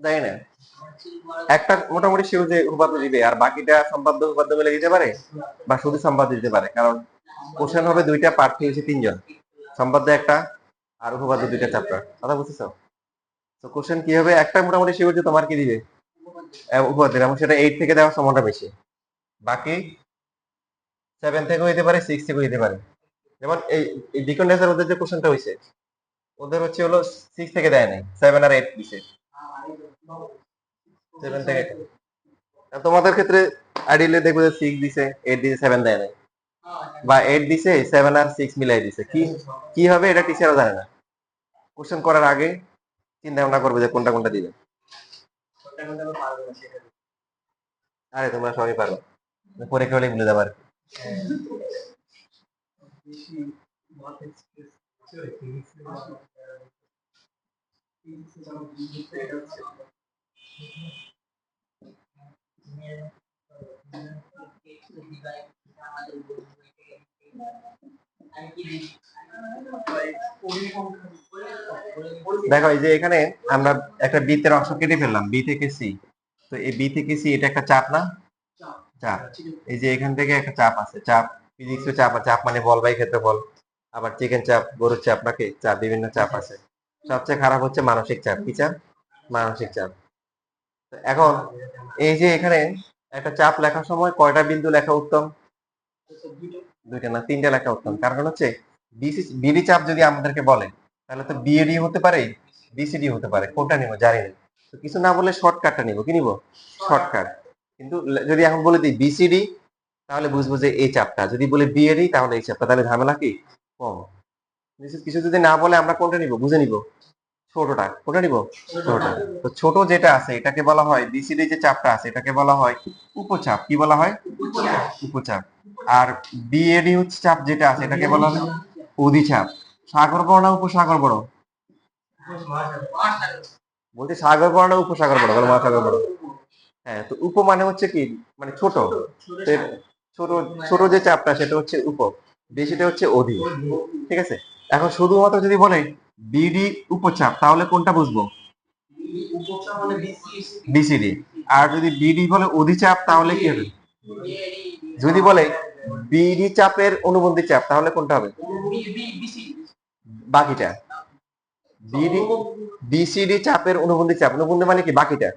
তাই না, একটা মোটামুটি সেও যে উপপাদ্য দিবে আর বাকিটা সম্পাদ্য উপাদ্য মিলে দিতে পারে বা শুধু সম্পাদ্য দিতে পারে, কারণ কোশ্চেন হবে দুইটা, প্রার্থী হচ্ছে 3 জন, সম্পাদ্য একটা আর উপপাদ্য 2টা চ্যাপ্টার, কথা বুঝতেছো। তো কোশ্চেন কি হবে, একটা মোটামুটি শিওর যে তোমার কি দিবে উপপাদ্য, এবং সেটা 8 থেকে দেওয়ার সম্ভাবনা বেশি, বাকি 7 থেকে হইতে পারে, 6 থেকে হইতে পারে। যেমন এই ডিকন্ডেন্সার ওদের যে কোশ্চেনটা হইছে ওদের হচ্ছে হলো 6 থেকে দেয় নাই, 7 আর 8 দিছে, 7 থেকে। আর তোমাদের ক্ষেত্রে আইডিয়ালি দেখবে যে 6 দিছে, 8 দিছে, 7 দেয় নাই, বা 8 দিছে 7 আর 6 মিলাই দিছে, কি কি হবে এটা টিচারও জানে না। কোশ্চেন করার আগে চিন্তা ভাবনা করবে যে কোনটা কোনটা দিবে। আরে তোমরা সবই পারো, পরীক্ষা হলে ভুলে যাবে আর কি। দেখো এই যে এখানে আমরা একটা বৃত্তের অংশ কেটে ফেললাম বি থেকে সি, তো এই বি থেকে সি এটা একটা চাপ না, চাপ। এই যে এখান থেকে একটা চাপ আছে, চাপ ফিজিক্সে চাপ আছে, চাপ মানে বল বাই ক্ষেত্রফল, আবার চিকেন চাপ, গরুর চাপ, নাকি চাপ, বিভিন্ন চাপ আছে। সবচেয়ে খারাপ হচ্ছে মানসিক চাপ, কি চাপ, মানসিক চাপ। তো এখন এই যে এখানে একটা চাপ লেখার সময় কয়টা বিন্দু লেখা উত্তম, 2টা না 3টা লেখা উত্তম। কারণ হচ্ছে বিডি চাপ যদি আমাদেরকে বলে তাহলে তো বিএডি হতে পারে, বিসিডি হতে পারে, কোনটা নিব জানি না। তো কিছু না বলে শর্টকাটটা নিব, কি নিব শর্টকাট। কিন্তু যদি এখন বলে দিই বিসিডি তাহলে বুঝবো যে এই চাপটা, যদি বলে বিএডি তাহলে এই চাপটা, তাহলে ঝামেলা কি কম। নিশ্চিত কিছু যদি না বলে আমরা কোনটা নিব, বুঝে নিব ছোটটা। কোনটা নিব? ছোটটা। তো ছোট যেটা আছে এটাকে বলা হয়, বিসিডি যে চাপটা আছে এটাকে বলা হয় উপচাপ। কি বলা হয়? উপচাপ। আর বিএডি হচ্ছে চাপ যেটা আছে এটাকে বলা হয় অধিচাপ। সাগর বড় না উপসাগর বড়? বলতে সাগর বড় না উপসাগর বড়? বলো মহাসাগর বড়। হ্যাঁ, তো উপ মানে হচ্ছে কি, মানে ছোট। তো ছোট, ছোট যে চাপটা সেটা হচ্ছে উপ, বেশিটা হচ্ছে অধি। ঠিক আছে, এখন শুধুমাত্র যদি বলে বিডি উপচাপ তাহলে কোনটা বুঝবো? বিসিডি। আর যদি বিডি বলে অধিচাপ তাহলে কি হবে? যদি বলে বিডি চাপের অনুবন্ধী চাপ তাহলে কোনটা হবে? বাকিটা। বিডি বিসিডি চাপের অনুবন্ধী চাপ, অনুবন্ধী মানে কি বাকিটা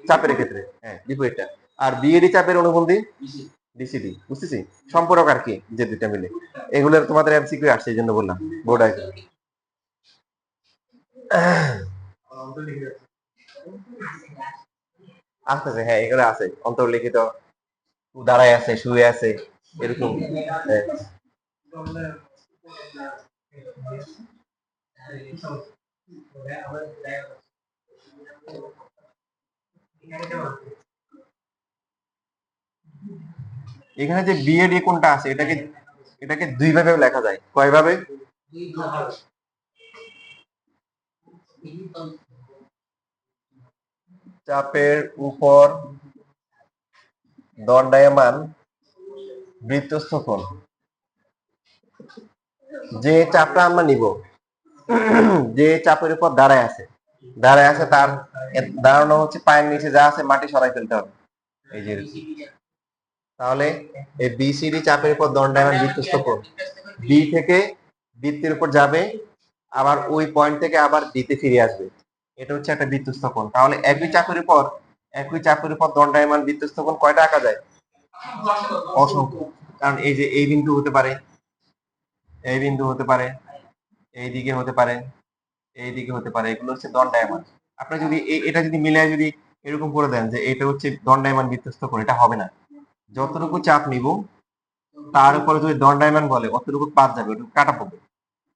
চাপের ক্ষেত্রে, হ্যাঁ বিপরীতটা। আর বিএডি চাপের অনুবন্ধী বিসিডি। বুঝতেছি সম্পর্ক আর কি, যে দুইটা মিলে। এগুলোর তোমাদের এমসিকিউ আসছে এই জন্য বললাম বোর্ড আছে। আসতেছে, হ্যাঁ এগুলো আছে অন্তর্লিখিত, দাঁড়ায় আছে, শুয়ে আছে, এরকম। হ্যাঁ। এখানে যে বিএডি কোনটা আছে এটাকে, এটাকে দুই ভাবে লেখা যায়। কয় ভাবে? চাপের উপর দণ্ডায়মান বৃত্তস্থ কোণ। যে চাপটা আমরা নিব, যে চাপের উপর দাঁড়ায় আছে, দাঁড়ায় আছে তার দাঁড়ানো হচ্ছে পায়ের নিচে যা আছে মাটি সরাই ফেলতে হবে, এই যে। তাহলে এই বিসিডি চাপের উপর দণ্ডায়মান বৃত্তস্থ কোণ, বি থেকে বৃত্তের উপর যাবে, আবার ওই পয়েন্ট থেকে আবার ডিতে ফিরে আসবে, এটা হচ্ছে একটা বৃত্তস্থ কোণ। তাহলে একই চাপের উপর দণ্ডায়মান বৃত্তস্থ কোণ কয়টা আঁকা যায়? অসংখ্য। কারণ এই যে এই বিন্দু হতে পারে, এই বিন্দু হতে পারে, এই দিকে হতে পারে, এই দিকে হতে পারে, এগুলো হচ্ছে দণ্ডায়মান। আপনি যদি এটা যদি মিলায় যদি এরকম করে দেন যে এটা হচ্ছে দণ্ডায়মান বৃত্তস্থ কোণ, এটা হবে না। যতটুকু চাপ নিব তার উপরে যদি দণ্ডায়মান বলে অতটুকু বাদ যাবে, ওটুকু কাটা পড়বে,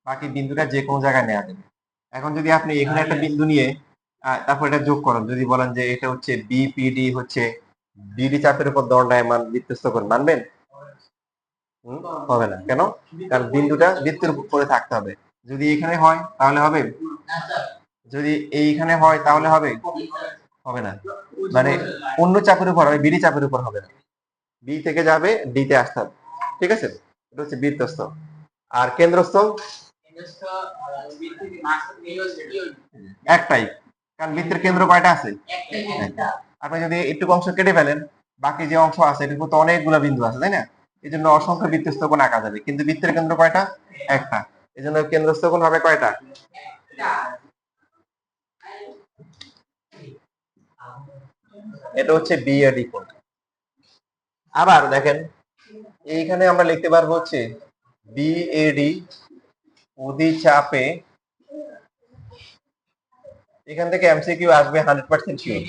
বাকি বিন্দুটা যে কোনো জায়গায় নেওয়া যাবে। এখন যদি আপনি এখানে একটা বিন্দু নিয়ে তারপর এটা যোগ করেন, যদি বলেন যে এটা হচ্ছে বিপিডি হচ্ছে বিডি চাপের উপর দণ্ডায়মান বৃত্তস্থ কোণ, মানবেন? হবে না। কেন? কারণ বিন্দুটা বৃত্তের উপরে থাকতে হবে। যদি এখানে হয় তাহলে হবে, যদি এইখানে হয় তাহলে হবে, হবে না। মানে অন্য চাপের উপর হবে, বিডি চাপের উপর হবে না। বি থেকে যাবে ডিতে আসতে হবে। ঠিক আছে, এটা হচ্ছে বৃত্তস্থ। আর কেন্দ্রস্থ একটাই, কারণ বৃত্তের কেন্দ্র কয়টা আছে? আপনি যদি একটু অংশ কেটে ফেলেন, বাকি যে অংশ আছে এটার মধ্যে অনেকগুলো বিন্দু আছে, তাই না? এই জন্য অসংখ্য বৃত্তস্থ কোণ আঁকা যাবে, কিন্তু বৃত্তের কেন্দ্র কয়টা? একটা। এই জন্য কেন্দ্রস্থ কোণ হবে কয়টা? এটা হচ্ছে বিএডি কোণ। আবার দেখেন এইখানে আমরা লিখতে পারবো হচ্ছে বিএডি অধিচাপে, এখান থেকে এমসিকিউ আসবে 100% শিওর,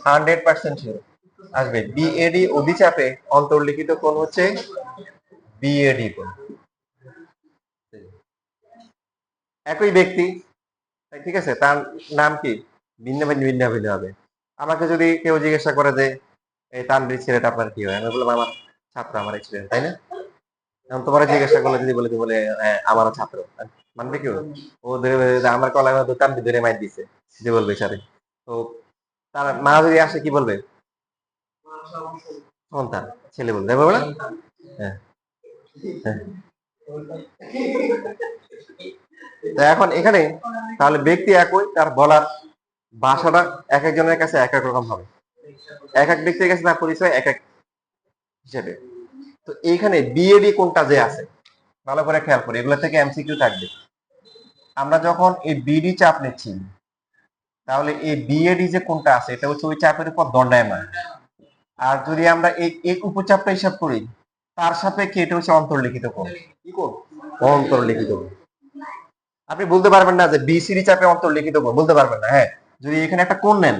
100% শিওর আসবে। বিএডি অধিচাপে অন্তর্লিখিত কোণ হচ্ছে বিএডি কোণ। একই ব্যক্তি, ঠিক আছে, তার নাম কি ভিন্ন ভিন্ন ভিন্ন ভিন্ন হবে। আমাকে যদি কেউ জিজ্ঞাসা করে যে এই তানভীর ছেলেটা আপনার কি হয়, আমি বললাম আমার ছাত্র, আমার স্টুডেন্ট, তাই না? এখন তোমার জিজ্ঞাসা করলে যদি বলে বলে হ্যাঁ আমারও ছাত্র, মানবে কেউ? ও ধরে আমার কলার মধ্যে তানভীর ধরে মাইর দিছে, যে বলবে সাথে। তো তার মা যদি আসে কি বলবে? সন্তান, ছেলে বলবে, তাই বলবে না? হ্যাঁ, হ্যাঁ। তো এখন এখানে তাহলে ব্যক্তি একই, তার বলার ভাষাটা এক একজনের কাছে এক এক রকম হবে, এক এক ব্যক্তির কাছে তার পরিচয় এক এক হিসেবে। তো এইখানে বিএডি কোনটা যে আছে ভালো করে খেয়াল করি, এগুলো থেকে এমসিকিউ থাকবে। আমরা যখন এই বিডি চাপ নিচ্ছি তাহলে এই বিএডি যে কোনটা আছে এটা হচ্ছে ওই চাপের উপর দণ্ডায়মান। আর যদি আমরা এই উপচাপটা হিসাব করি তার সাপেক্ষে এটা হচ্ছে অন্তর্লিখিত কোণ। কি কোণ? অন্তর্লিখিত কোণ। আপনি বলতে পারবেন না যে বিসিডি চাপে অন্তর্লিখিত কোণ, বলতে পারবেন না। হ্যাঁ, যদি এখানে একটা কোণ নেন,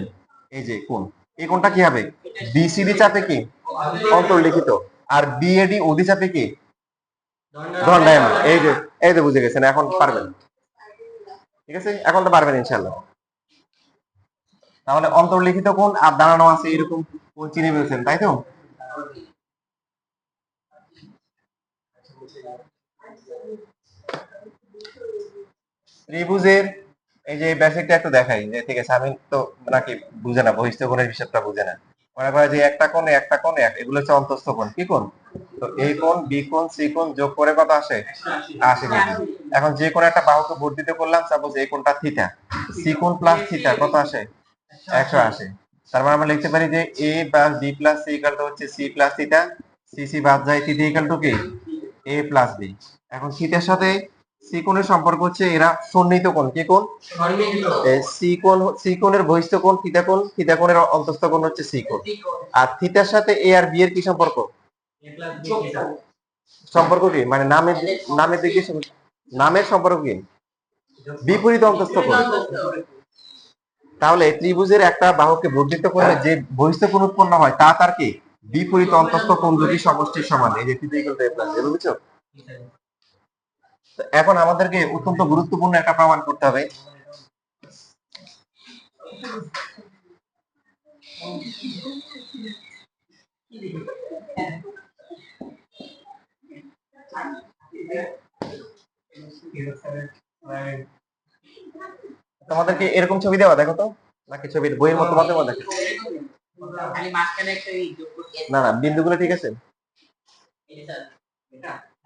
এই যে কোণ, এই কোণটা কি হবে? বিসিডি চাপে কি অন্তর্লিখিত, আর বিএডি অধিচাপে কি দণ্ডায়মান। এই যে বুঝে গেছেন, এখন পারবেন। ঠিক আছে, এখন তো পারবেন ইনশাল্লাহ। তাহলে অন্তর্লিখিত কোণ আর দাঁড়ানো আছে এরকম কোণ চিনে ফেলছেন, তাই তো? ত্রিভুজের এই যে বেসিকটা একটু দেখাই, যে ঠিক আছে আমি তো নাকি বুঝে না, বহিস্থ কোণের হিসাবটা বুঝে না। মনে করে যে একটা কোণ এগুলো হচ্ছে অন্তস্থ কোণ। কি কোণ? তো এই কোণ, বি কোণ, সি কোণ যোগ করে কত আসে? 80 ডিগ্রি। এখন যে কোনো একটা বাহুকে বর্ধিত করলাম, সাপোজ এই কোণটা থিটা, সি কোণ প্লাস থিটা কত আসে? 180। তার মানে আমরা লিখতে পারি যে A plus B plus C equal to হচ্ছে C plus theta, C C বাদ যায়, থিটা ইকুয়াল টু কি? A plus B. এখন থিটার সাথে সি কোণের সম্পর্ক হচ্ছে এরা সন্নিহিত কোণ। কি কোণ? সি কোণের বহিস্থ কোণ থিটা কোণ, থিটা কোণের অন্তস্থ কোণ হচ্ছে সি কোণ। আর থিটার সাথে এ আর বি এর কি সম্পর্ক? সম্পর্ক কি মানে নামের দিক দিয়ে নামের সম্পর্ক কি? বিপরীত অন্তস্থ কোণ। তাহলে ত্রিভুজের একটা বাহুকে বর্ধিত করলে যে বহিস্থ কোণ উৎপন্ন হয় তা তার কি? বিপরীত অন্তস্থ কোণ দুটি সমষ্টির সমান। এই যে theta equal to A plus B, বুঝছো? এখন আমাদেরকে অত্যন্ত গুরুত্বপূর্ণ একটা প্রমাণ করতে হবে। তোমাদেরকে এরকম ছবি দেওয়া, দেখো তো, নাকি ছবির বইয়ের মতো মাধ্যমে দেখো? না না, বিন্দুগুলো ঠিক আছে?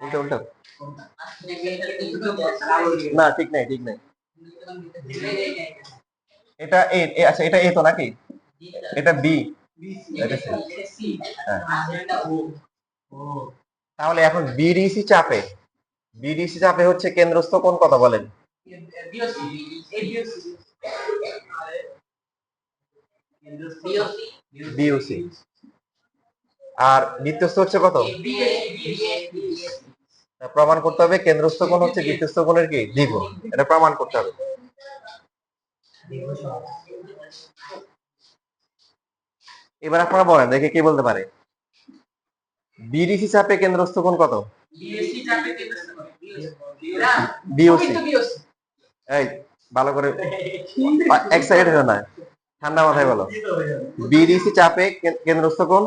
উল্টো উল্টো, না ঠিক নাই, ঠিক নাই। এটা এ, আচ্ছা এটা এ তো নাকি? এটা বি, এটা সি। হ্যাঁ। তাহলে এখন বিডিসি চাপে হচ্ছে কেন্দ্রস্থ কোণ কত বলেন? বিওসি। আর বৃত্তস্থ হচ্ছে কত? প্রমাণ করতে হবে কেন্দ্রস্থ কোণ হচ্ছে বৃত্তস্থ কোণের কি দ্বিগুণ। এটা প্রমাণ করতে হবে। এবার আপনারা বলেন দেখে কে বলতে পারে বিডিসি চাপে কেন্দ্রস্থ কোণ কত? বিওসি। এই ভালো করে এক্সাইটেড হও না, ঠান্ডা মাথায় বলো। বিডিসি চাপে কেন্দ্রস্থ কোণ?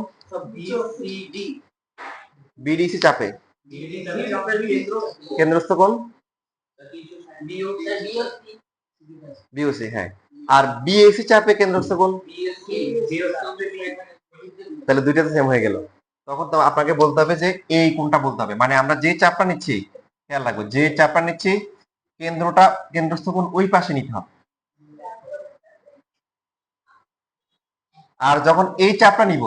বিডিসি চাপে কেন্দ্রস্থ কোণ বিওসি। হ্যাঁ। আর বিএসি চাপে কেন্দ্রস্থ কোণ? তাহলে দুইটাতে সেম হয়ে গেল। তখন তো আপনাকে বলতে হবে যে এই কোণটা বলতে হবে, মানে আমরা যে চাপটা নিচ্ছি, খেয়াল রাখবো, যে চাপটা নিচ্ছি কেন্দ্রস্থ কোণ ওই পাশে নিতে হবে। আর যখন এই চাপটা নিব,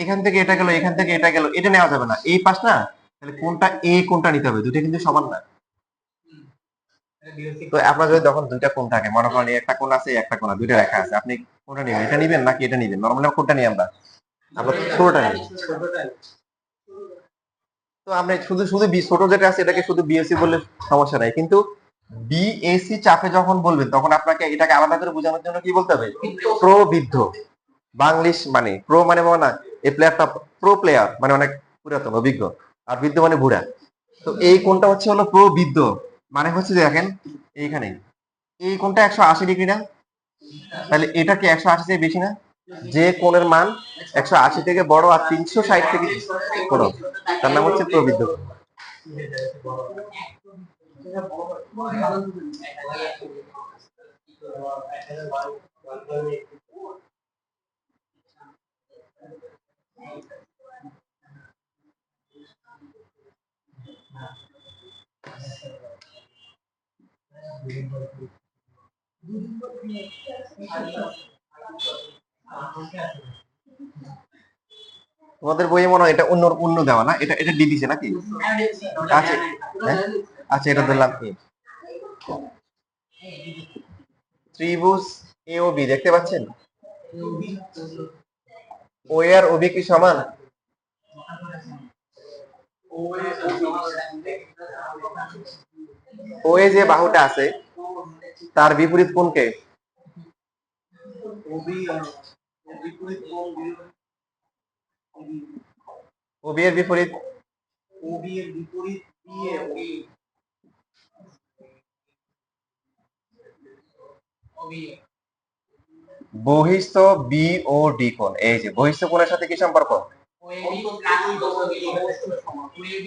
এখান থেকে এটা গেল, এখান থেকে এটা গেল, এটা নেওয়া যাবে না, এই পাশ না, তাহলে কোনটা এ কোনটা নিতে হবে, দুটো কিন্তু সমান না। তো আপনার যদি যখন দুইটা কোণ থাকে, মনে করেন একটা কোণ আছে একটা কোণ, দুইটা রেখা আছে, আপনি কোনটা নেবেন? এটা নেবেন নাকি এটা নেবেন? নরমালি কোনটা নিই আমরা? আমরা ছোটটা নিই। তো আমরা শুধু শুধু ছোট যেটা আছে এটাকে শুধু বিএসসি বললে সমস্যা নাই, কিন্তু বিএসসি চাপে যখন বলবেন তখন আপনাকে এটাকে আলাদা করে বোঝানোর জন্য কি বলতে হবে? প্রবৃদ্ধ। বাংলিশ মানে প্রো মানে না, এই প্লেয়ারটা প্রো প্লেয়ার মানে অনেক পুরাতন অভিজ্ঞ, আর বৃদ্ধ মানে বুড়া। তো এই কোণটা হচ্ছে হলো প্রবৃদ্ধ, মানে হচ্ছে যে দেখেন এইখানে এই কোণটা 180 ডিগ্রি না, তাহলে এটা কি 180 থেকে বেশি না? যে কোণের মান 180 থেকে বড় আর 360 থেকে বড়, তার নাম হচ্ছে প্রবৃদ্ধ কোণ। তোমাদের বইয়ে মনে হয় এটা অন্য অন্য দেওয়া না, এটা এটা ডিবিসি নাকি? আচ্ছা, হ্যাঁ? আচ্ছা এটা ধরলাম কি ত্রিভুজ এ ও বি দেখতে পাচ্ছেন? ও আর ও বি কি সমান? ও এ যে বাহুটা আছে তার বিপরীত কোণকে ও বি এর বিপরীত ওবি এর বিপরীত বিএ ওবি বহিস্থ বি ও ডি কোণ, এই যে বহিস্থ কোণের সাথে কি সম্পর্ক?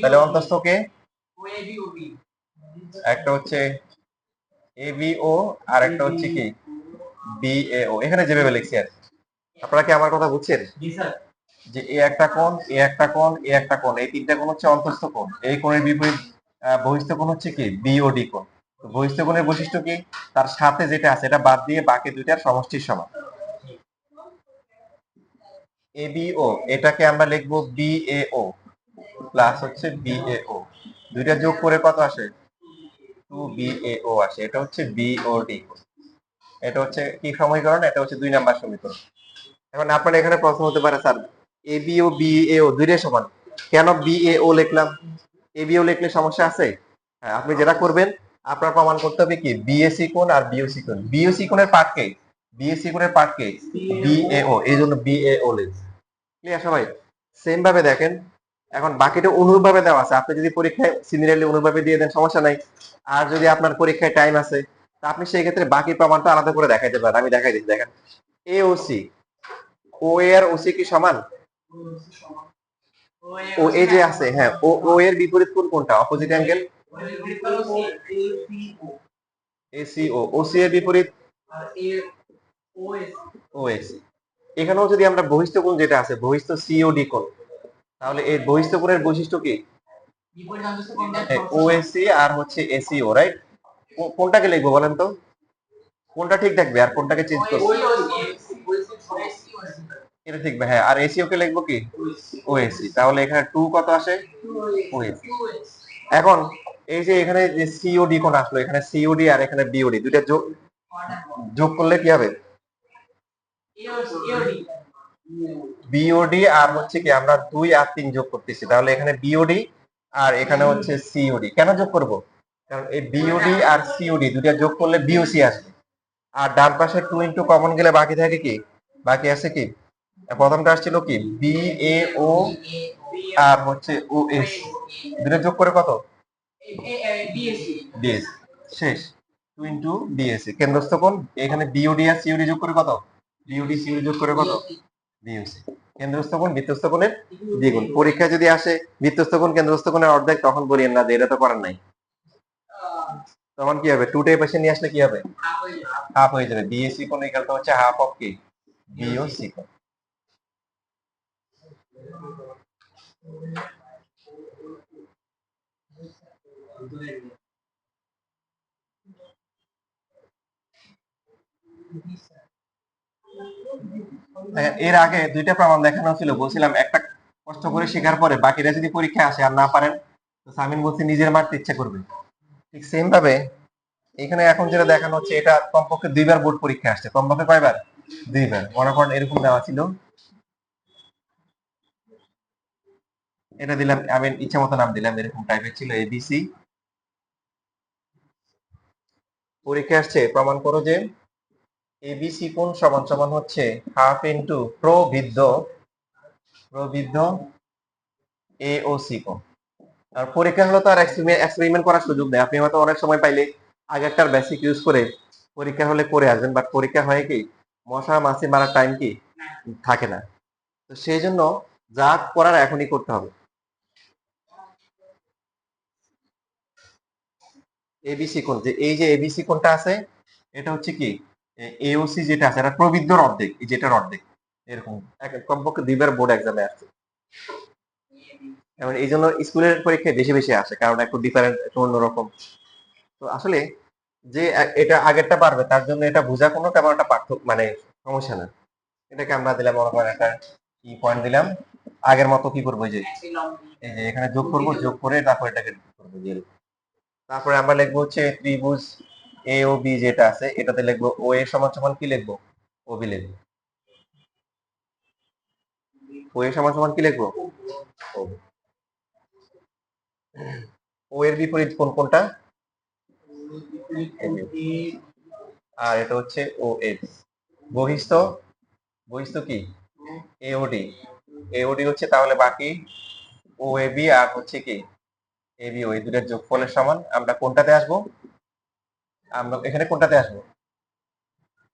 তাহলে অন্তস্থ কে? একটা হচ্ছে এ বি ও আর একটা হচ্ছে কি বি এ ও। এখানে যেভাবে লিখছি আর আপনারা কি আমার কথা বুঝছেন? যে এ একটা কোণ, এ একটা কোণ, এ একটা কোণ, এই তিনটা কোণ হচ্ছে অন্তস্থ কোণ। এই কোণের বিপরীত বহিস্থ কোণ হচ্ছে কি বি ও ডি কোণ। তো বহিস্থ কোণের বৈশিষ্ট্য কি? তার সাথে যেটা আছে এটা বাদ দিয়ে বাকি দুইটার সমষ্টির সমান। এ বি ও এটাকে আমরা লিখবো বি এ ও প্লাস হচ্ছে বি এ ও, দুইটা যোগ করে কত আসে? 2BAO আসে। এটা হচ্ছে BOD। এটা হচ্ছে কি সমীকরণ? এটা হচ্ছে 2 নাম্বার সমীকরণ। এখন আপনার এখানে প্রশ্ন হতে পারে, স্যার ABO BAO দুইটাই সমান, কেন BAO লিখলাম? ABO লিখলে সমস্যা আছে? হ্যাঁ, আপনি যেটা করবেন আপনার প্রমাণ করতে হবে কি BAC কোণ আর BOC কোণ। BOC কোণের পার্ট কে? BAC কোণের পার্ট কে? BAO, এই জন্য BAO লিখছি। ক্লিয়ার সবাই? সেম ভাবে দেখেন, এখন বাকিটা অনুরূপভাবে দেওয়া আছে। আপনি যদি পরীক্ষায় সিমিলারলি অনুরূপভাবে দিয়ে দেন সমস্যা নাই। আর যদি আপনার পরীক্ষায় টাইম আছে তা আপনি সেই ক্ষেত্রে বাকি প্রমাণটা আলাদা করে দেখাইতে পারেন। আমি দেখাই দিচ্ছি, দেখেন AOC, ও এর ওসি কি সমান? ও এ যে আছে, হ্যাঁ, ও এর বিপরীত কোণ কোনটা? Opposite angle ACO। ওসি এর বিপরীত OAC। এখানেও যদি আমরা বহিস্থ কোণ যেটা আছে বহিস্থ COD কোণ, তাহলে এই বহিস্থ কোণের বৈশিষ্ট্য কি? OAC আর হচ্ছে ACO, রাইট? কোনটাকে লিখবো বলেন তো? কোনটা ঠিক থাকবে আর কোনটাকে চেঞ্জ করবো? এটা ঠিকবে, হ্যাঁ। আর এসিও কে লিখবো কি ওএসি। তাহলে এখানে 2 কত আসে? ওএসি। এখন এই যে এখানে যে সিওডি কোণ আসলো, এখানে সিওডি আর এখানে বিওডি দুইটা যোগ যোগ করলে কি হবে? বিওডি আর হচ্ছে কি আমরা 2 আর 3 যোগ করতেছি, তাহলে এখানে বিওডি আর এখানে হচ্ছে সিওডি। কেন যোগ করব? কারণ এই বিওডি আর সিওডি দুইটা যোগ করলে বিওসি আসবে। আর ডান পাশে 2 ইনটু কমন গেলে বাকি থাকে কি? বাকি আছে কি? প্রথমটা আসছিল কি বি এ ও আর হচ্ছে ও এস, দুটো যোগ করে কত? বিএস। শেষ। 2 ইনটু বিএসি কেন্দ্রস্থ কোণ। এখানে বিওডি আর সিওডি যোগ করে কত? বিওডি সিওডি যোগ করে কত? বিওসি। কেন্দ্রস্থ কোণ বৃত্তস্থ কোণের দ্বিগুণ। পরীক্ষায় যদি আসে বৃত্তস্থ কোণ কেন্দ্রস্থ কোণের অর্ধেক, তখন বলিয়েন না যে এটা তো করার নাই। তখন কি হবে? 2 টা পাশে নিয়ে আসলে কি হবে? হাফ হয়ে যাবে। বিএসি কোণ ইকুয়াল টু হচ্ছে হাফ অফ কি বিওসি কোণ। এর আগে দুইটা প্রমাণ দেখানো ছিল, বলছিলাম একটা কষ্ট করে শেখার পরে বাকিরা যদি পরীক্ষায় আসে আর না পারেন তো সামিন বলছে নিজের মারতে ইচ্ছা করবে। ঠিক সেম ভাবে এখানে এখন যেটা দেখানো হচ্ছে এটা কমপক্ষে 2 বার বোর্ড পরীক্ষা আসছে। কমপক্ষে কয়বার? 2 বার। মনে করেন এরকম দেওয়া ছিল, এটা দিলাম, আমি ইচ্ছা মতো নাম দিলাম, এরকম টাইপের ছিল এবিসি। পরীক্ষা আসছে প্রমাণ করো যে এবিসি কোণ সমান সমান হচ্ছে হাফ ইনটু প্রবৃদ্ধ প্রবৃদ্ধ এওসি কোণ। আর পরীক্ষা হলো তো আর এক্সপেরিমেন্ট করার সুযোগ নেই। আপনি হয়তো অনেক সময় পাইলে আগেরটার বেসিক ইউজ করে পরীক্ষা হলে করে আসবেন, বাট পরীক্ষা হয় কি মশা মাছি মারার টাইম কি থাকে না। তো সেই জন্য যা করার এখনই করতে হবে। এবিসি কোণ, যে এই যে এবিসি কোণটা আছে এটা হচ্ছে কি এওসি যেটা আছে এটা প্রবৃদ্ধর অর্ধেক, এই যেটার অর্ধেক। এরকম কমপক্ষে 2 বার বোর্ড এক্সামে আসছে। এবং এই জন্য স্কুলের পরীক্ষায় বেশি বেশি আসে, কারণ একটু ডিফারেন্ট, একটু অন্যরকম। তো আসলে যে এটা আগেরটা পারবে তার জন্য এটা বোঝা কোনো তেমন একটা পার্থক্য মানে সমস্যা না। এটাকে আমরা দিলাম মনে করেন একটা কি পয়েন্ট দিলাম, আগের মতো কি করবো এই যে এখানে যোগ করব, যোগ করে তারপর এটাকে করবো যে এরকম। তারপরে আমরা লিখবো হচ্ছে ত্রিভুজ এ ও বি যেটা আছে এটাতে লিখবো ও এ সমান সমান কি লিখবো? ও বি লিখবো। ও এ সমান সমান কি লিখবো? ও। ও এর বিপরীত কোন কোনটা? আর এটা হচ্ছে ও এস। বহিস্থ বহিস্থ কি এওডি। এওডি হচ্ছে তাহলে বাকি ও এ বি আর হচ্ছে কি এ বি ও, এই দুটার যোগফলের সমান। আমরা কোনটাতে আসবো? আমরা এখানে কোনটাতে আসবো?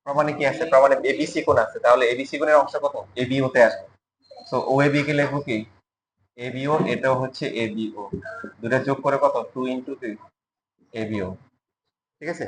প্রমাণে কি আছে? প্রমাণে এবিসি কোণ আছে, তাহলে এবিসি কোণের অংশ কত? এবিও তে আসবে। সো ও এ বি কে লিখবো কি এবিও, এটাও হচ্ছে এবিও, দুটা যোগ করে কত? 2 ইন্টু কি এবিও। ঠিক আছে।